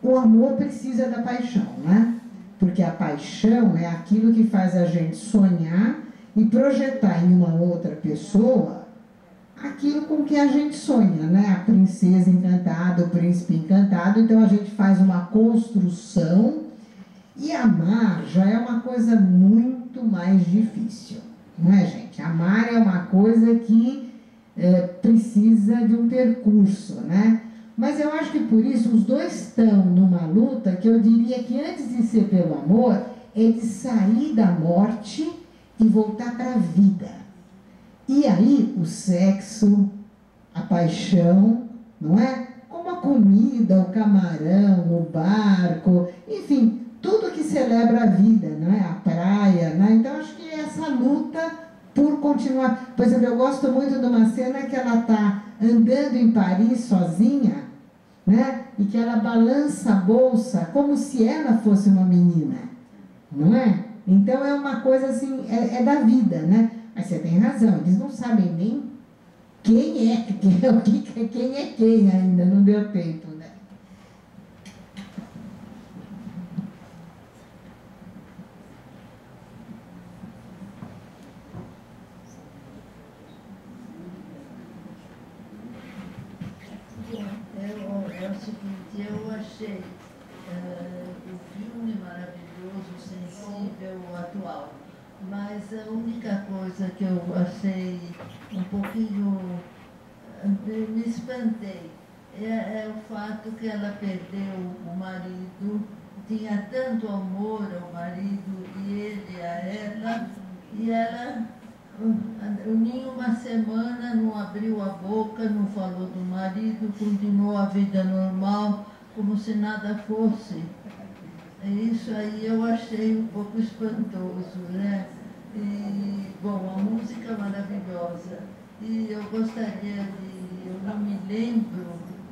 Speaker 2: o amor precisa da paixão, né? Porque a paixão é aquilo que faz a gente sonhar e projetar em uma outra pessoa aquilo com que a gente sonha, né? A princesa encantada, o príncipe encantado. Então a gente faz uma construção, e amar já é uma coisa muito mais difícil, não é, gente? Amar é uma coisa que precisa de um percurso, né? Mas eu acho que por isso os dois estão numa luta que eu diria que antes de ser pelo amor, é de sair da morte e voltar para a vida. E aí o sexo, a paixão, não é? Como a comida, o camarão, o barco, enfim, tudo que celebra a vida, não é? A praia, né? Então acho que é essa luta por continuar. Por exemplo, eu gosto muito de uma cena que ela está andando em Paris sozinha, né? E que ela balança a bolsa como se ela fosse uma menina, não é? Então é uma coisa assim, é da vida, né? Mas você tem razão, eles não sabem nem quem é quem ainda, não deu tempo, né?
Speaker 8: É o seguinte, eu achei o filme maravilhoso, sensível, atual. Mas a única coisa que eu achei um pouquinho, me espantei, é o fato que ela perdeu o marido, tinha tanto amor ao marido e ele a ela, e ela em uma semana não abriu a boca, não falou do marido, continuou a vida normal, como se nada fosse. Isso aí eu achei um pouco espantoso, né? E, bom, a música maravilhosa. E eu gostaria eu não me lembro,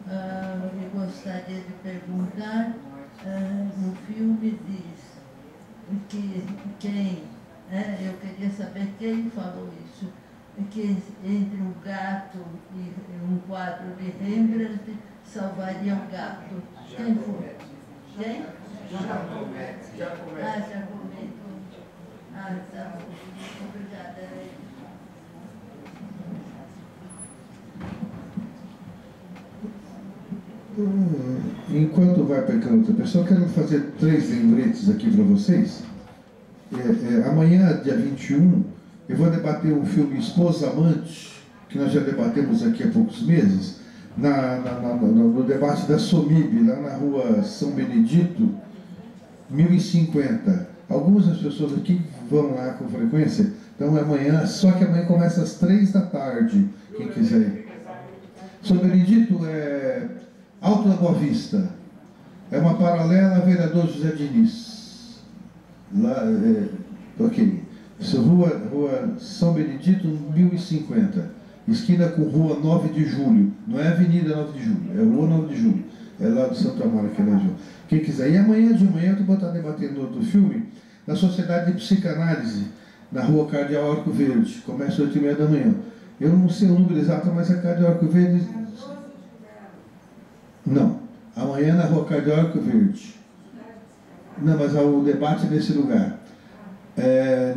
Speaker 8: eu gostaria de perguntar, no filme diz que quem, eu queria saber quem falou isso, que entre um gato e um quadro de Rembrandt salvaria o gato. Quem foi? Quem? Jacomé. Jacomé. Tá bom. Obrigada.
Speaker 1: Enquanto vai pegando outra pessoa, eu quero fazer 3 lembretes aqui para vocês. Amanhã, dia 21, eu vou debater um filme Esposa Amante, que nós já debatemos aqui há poucos meses, no debate da SOMIB, lá na rua São Benedito, 1050. Algumas das pessoas aqui vão lá com frequência, então é amanhã, só que amanhã começa às 3 da tarde, quem quiser ir. São Benedito Alto da Boa Vista. É uma paralela a Vereador José Diniz. Lá, ok. Rua São Benedito, 1050. Esquina com Rua 9 de Julho. Não é Avenida 9 de Julho, é Rua 9 de Julho. É lá do Santo Amaro, aqui na região. Quem quiser. E amanhã de manhã eu vou estar debatendo outro filme na Sociedade de Psicanálise, na Rua Cardeal Arco Verde. Começa às 8h30 da manhã. Eu não sei o número exato, mas é Cardeal Arco Verde. Não. Amanhã na Rua Cardeal Arco Verde. Não, mas o debate é nesse lugar. É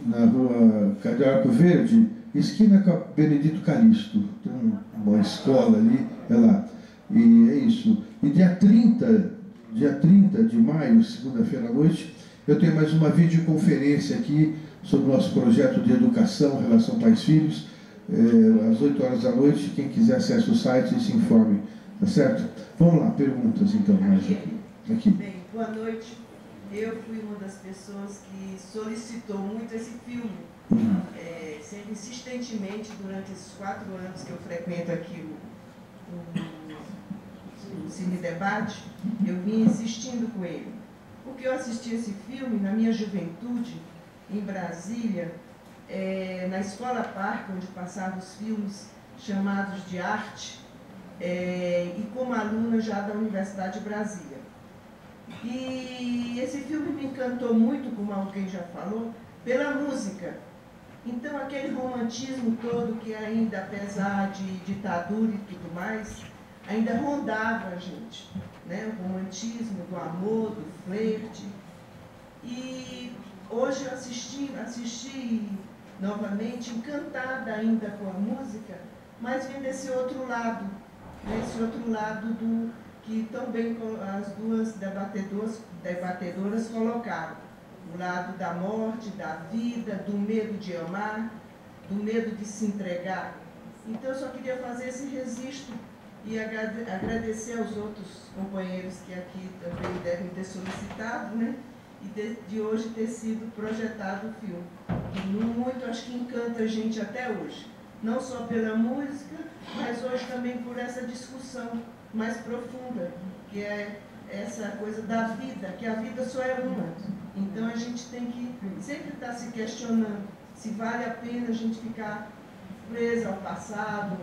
Speaker 1: na Rua Cardeal Arco Verde, esquina com a Benedito Calixto. Tem uma escola ali, é lá. E é isso. E dia 30 de maio, segunda-feira à noite, eu tenho mais uma videoconferência aqui sobre o nosso projeto de educação, relação pais-filhos, às 8 horas da noite. Quem quiser acesse o site e se informe, tá certo? Vamos lá, perguntas então, mais aqui.
Speaker 9: Bem, boa noite. Eu fui uma das pessoas que solicitou muito esse filme, sempre insistentemente durante esses 4 anos que eu frequento aqui o Cine Debate, eu vim insistindo com ele. Porque eu assisti esse filme na minha juventude, em Brasília, na Escola Parque, onde passavam os filmes chamados de arte, e como aluna já da Universidade de Brasília. E esse filme me encantou muito, como alguém já falou, pela música. Então, aquele romantismo todo que ainda, apesar de ditadura e tudo mais, ainda rondava a gente, né? O romantismo do amor, do flerte. E hoje eu assisti novamente, encantada ainda com a música, mas vendo esse outro lado, né? Esse outro lado que também as duas debatedoras colocaram. O lado da morte, da vida, do medo de amar, do medo de se entregar. Então eu só queria fazer esse registro e agradecer aos outros companheiros que aqui também devem ter solicitado, né? E de hoje ter sido projetado o filme. E muito, acho que encanta a gente até hoje. Não só pela música, mas hoje também por essa discussão mais profunda, que é essa coisa da vida, que a vida só é uma. Então a gente tem que sempre estar se questionando se vale a pena a gente ficar presa ao passado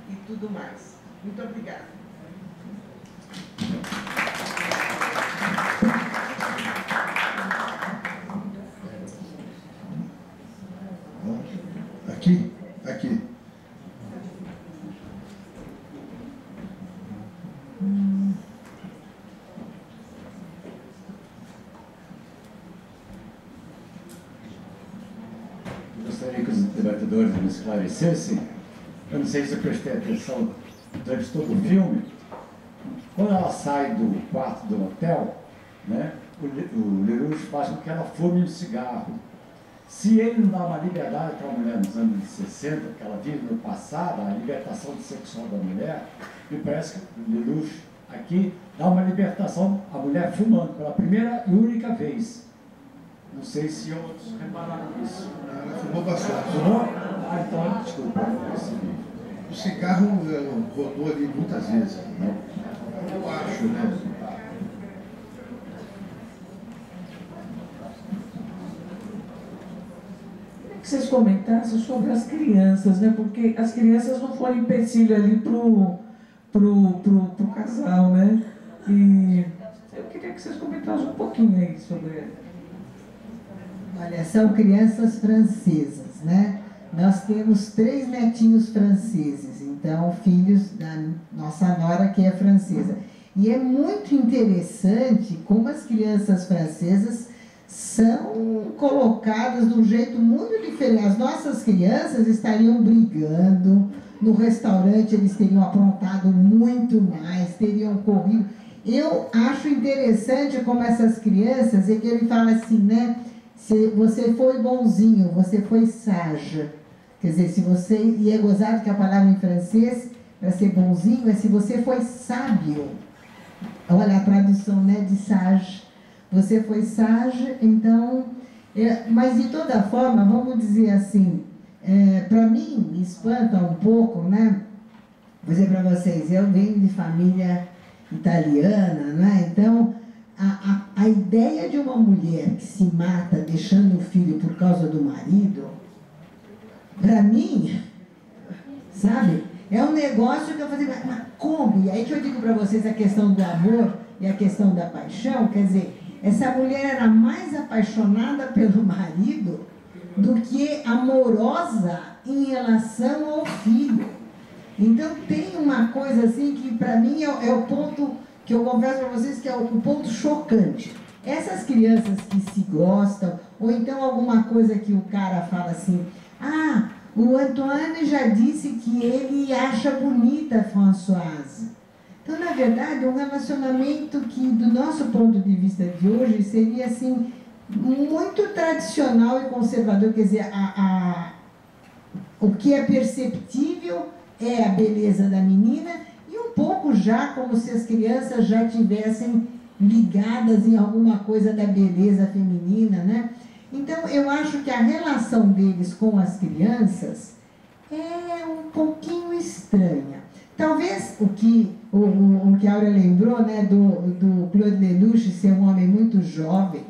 Speaker 9: e tudo mais. Muito obrigada.
Speaker 1: Aqui.
Speaker 10: Gostaria que os debatedores me esclarecessem. Eu não sei se eu prestei atenção durante todo o filme. Quando ela sai do quarto do hotel, né, o Lelouch faz com que ela fume um cigarro. Se ele não dá uma liberdade para a mulher nos anos 60, que ela vive no passado, a libertação sexual da mulher, me parece que o Lelouch aqui dá uma libertação à mulher fumando pela primeira e única vez. Não sei se outros repararam isso.
Speaker 1: Ela fumou bastante.
Speaker 10: Fumou? Ah, então, desculpa, eu percebi.
Speaker 1: O cigarro rodou ali muitas vezes. Né? Eu acho, né?
Speaker 11: Que vocês comentassem sobre as crianças, né? Porque as crianças não foram empecilho ali pro casal, né? E eu queria que vocês comentassem um pouquinho aí sobre.
Speaker 2: Olha, são crianças francesas, né? Nós temos 3 netinhos franceses, então filhos da nossa nora que é francesa. E é muito interessante como as crianças francesas são colocadas de um jeito muito diferente. As nossas crianças estariam brigando, no restaurante eles teriam aprontado muito mais, teriam corrido. Eu acho interessante como essas crianças, é que ele fala assim, né? Se você foi bonzinho, você foi sage. Quer dizer, se você... E é gozado que a palavra em francês, para ser bonzinho, é se você foi sábio. Olha a tradução, né, de sage. Você foi sage, então... mas, de toda forma, vamos dizer assim, para mim, me espanta um pouco, né? vou dizer para vocês, eu venho de família italiana, né? Então, a ideia de uma mulher que se mata deixando o filho por causa do marido, para mim, sabe, é um negócio que eu falei, mas como? E aí que eu digo para vocês a questão do amor e a questão da paixão, quer dizer, essa mulher era mais apaixonada pelo marido do que amorosa em relação ao filho. Então tem uma coisa assim que para mim é o ponto que eu confesso para vocês que é o ponto chocante. Essas crianças que se gostam, ou então alguma coisa que o cara fala assim, ah, o Antoine já disse que ele acha bonita a Françoise. Então, na verdade, um relacionamento que, do nosso ponto de vista de hoje, seria assim, muito tradicional e conservador, quer dizer, o que é perceptível é a beleza da menina e um pouco já como se as crianças já tivessem ligadas em alguma coisa da beleza feminina, né? Então, eu acho que a relação deles com as crianças é um pouquinho estranha. Talvez o que a Áurea lembrou, né, do Claude Lelouch ser um homem muito jovem,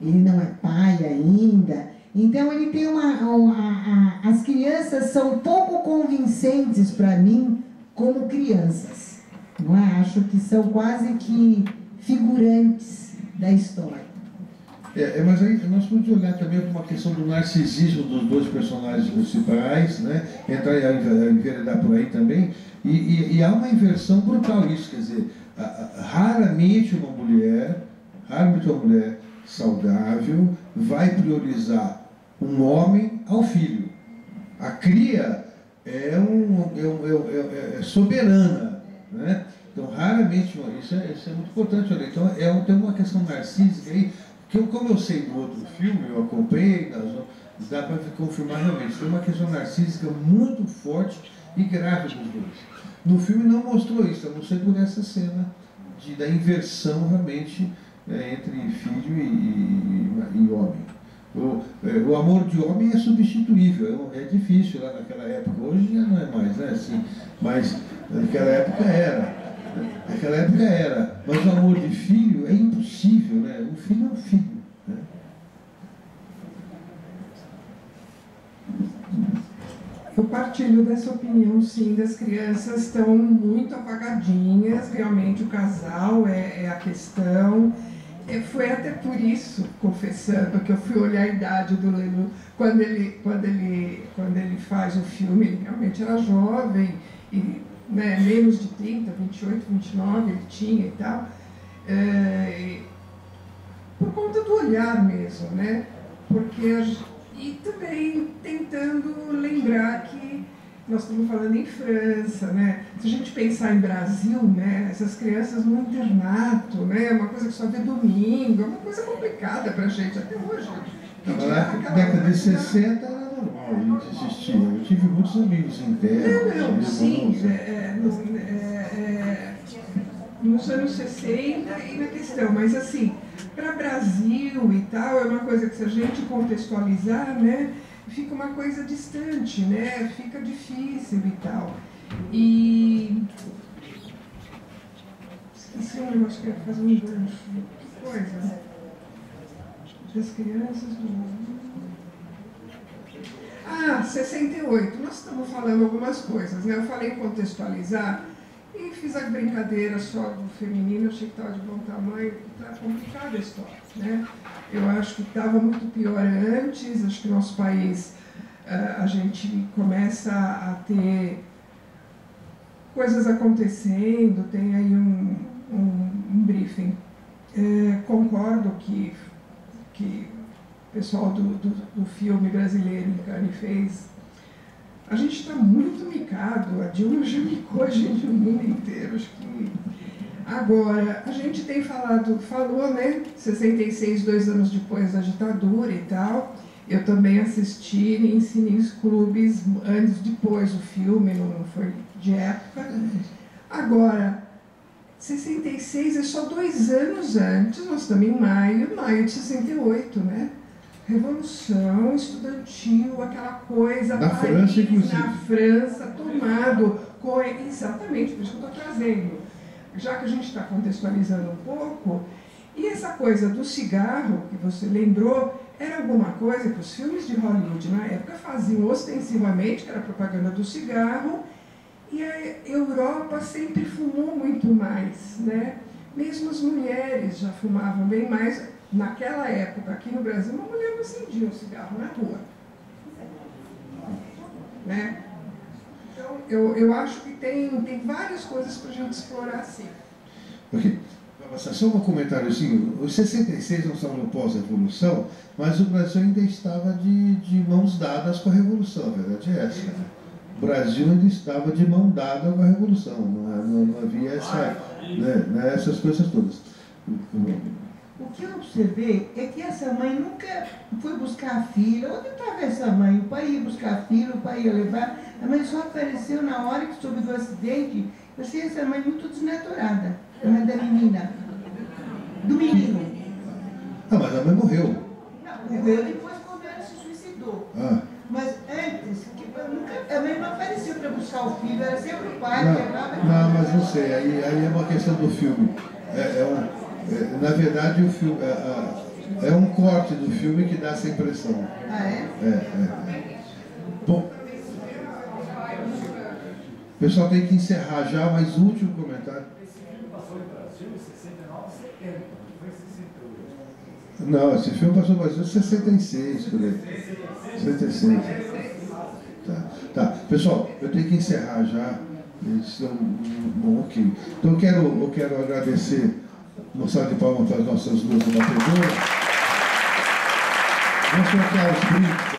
Speaker 2: ele não é pai ainda, então ele tem as crianças são pouco convincentes para mim como crianças, não é? Acho que são quase que figurantes da história.
Speaker 1: Mas aí nós podemos olhar também para uma questão do narcisismo dos dois personagens principais, né? Entrar e enveredar por aí também, e há uma inversão brutal nisso, quer dizer, raramente uma mulher saudável vai priorizar um homem ao filho. A cria é soberana, né? Então, raramente, isso é muito importante, olha. Então, tem uma questão narcísica aí, que como eu sei do outro filme, eu acompanhei, dá para confirmar realmente, tem uma questão narcísica muito forte e grave dos dois. No filme não mostrou isso, eu não sei por essa cena da inversão realmente entre filho e homem. O amor de homem é substituível, é difícil lá naquela época, hoje já não é mais, né? Assim, mas naquela época era. Mas o amor de filho é impossível, né? Um filho é um filho, né?
Speaker 3: Eu partilho dessa opinião, sim, das crianças estão muito apagadinhas, realmente o casal é a questão. Foi até por isso, confessando, que eu fui olhar a idade do Lelouch, quando ele faz o filme, ele realmente era jovem, e, né, menos de 30, 28, 29 ele tinha e tal, por conta do olhar mesmo, né? E também tentando lembrar que nós estamos falando em França, né? Se a gente pensar em Brasil, né, essas crianças no internato, né, uma coisa que só vê domingo, é uma coisa complicada para a gente até hoje.
Speaker 1: Na década de 60 era normal, a gente assistia. Eu tive muitos amigos internos.
Speaker 3: Sim, nos anos 60 e na questão, mas assim, para Brasil e tal, é uma coisa que se a gente contextualizar, né, fica uma coisa distante, né, fica difícil e tal. E esqueci um negócio que eu ia fazer um gancho. Que coisa? Das crianças do... 68. Nós estamos falando algumas coisas, né? Eu falei em contextualizar e fiz a brincadeira só do feminino, achei que estava de bom tamanho, está complicada a história, né? Eu acho que estava muito pior antes, acho que no nosso país a gente começa a ter coisas acontecendo, tem aí um briefing. Concordo que o pessoal do filme brasileiro Encarne fez. A gente está muito micado, a Dilma já micou a gente no mundo inteiro, acho que... Agora, a gente tem falou, né, 66, 2 anos depois da ditadura e tal, eu também assisti em Cines Clubes anos depois, o filme não foi de época. Agora, 66 é só 2 anos antes, nós estamos em maio de 68, né? Revolução estudantil, aquela coisa...
Speaker 1: Na França, inclusive.
Speaker 3: Na França, tomado Exatamente, por isso que eu estou trazendo. Já que a gente está contextualizando um pouco, e essa coisa do cigarro, que você lembrou, era alguma coisa que os filmes de Hollywood na época faziam ostensivamente, que era propaganda do cigarro, e a Europa sempre fumou muito mais, né? Mesmo as mulheres já fumavam bem mais. Naquela época, aqui no Brasil, uma mulher não acendia um cigarro na rua. Né? Então, eu acho que tem várias coisas para a gente explorar assim.
Speaker 1: Ok. Só um comentário assim, os 66 não estavam no pós-revolução, mas o Brasil ainda estava de mãos dadas com a Revolução, a verdade é essa. O Brasil ainda estava de mão dada com a Revolução, não havia essas coisas todas.
Speaker 2: O que eu observei é que essa mãe nunca foi buscar a filha. Onde estava essa mãe? O pai ia buscar a filha, o pai ia levar. A mãe só apareceu na hora que soube do acidente. Eu achei essa mãe muito desnaturada. A mãe da menina. Do menino.
Speaker 1: Ah, mas a mãe morreu.
Speaker 2: Não, morreu depois quando ela se suicidou.
Speaker 1: Ah.
Speaker 2: Mas antes, a mãe não apareceu para buscar o filho, era sempre o pai que levava.
Speaker 1: Não, mas não sei, aí é uma questão do filme. Na verdade, o filme é um corte do filme que dá essa impressão.
Speaker 2: Ah, é?
Speaker 1: Bom, o pessoal tem que encerrar já, mas o último comentário.
Speaker 10: Esse filme passou no Brasil em 69, 70, foi 68.
Speaker 1: Não, esse filme passou no Brasil em 66, por aí. 66. Tá. Pessoal, eu tenho que encerrar já. Bom, ok. Então eu quero agradecer, mostrar de palmas para as nossas duas debatedoras. Vamos trocar os brindes.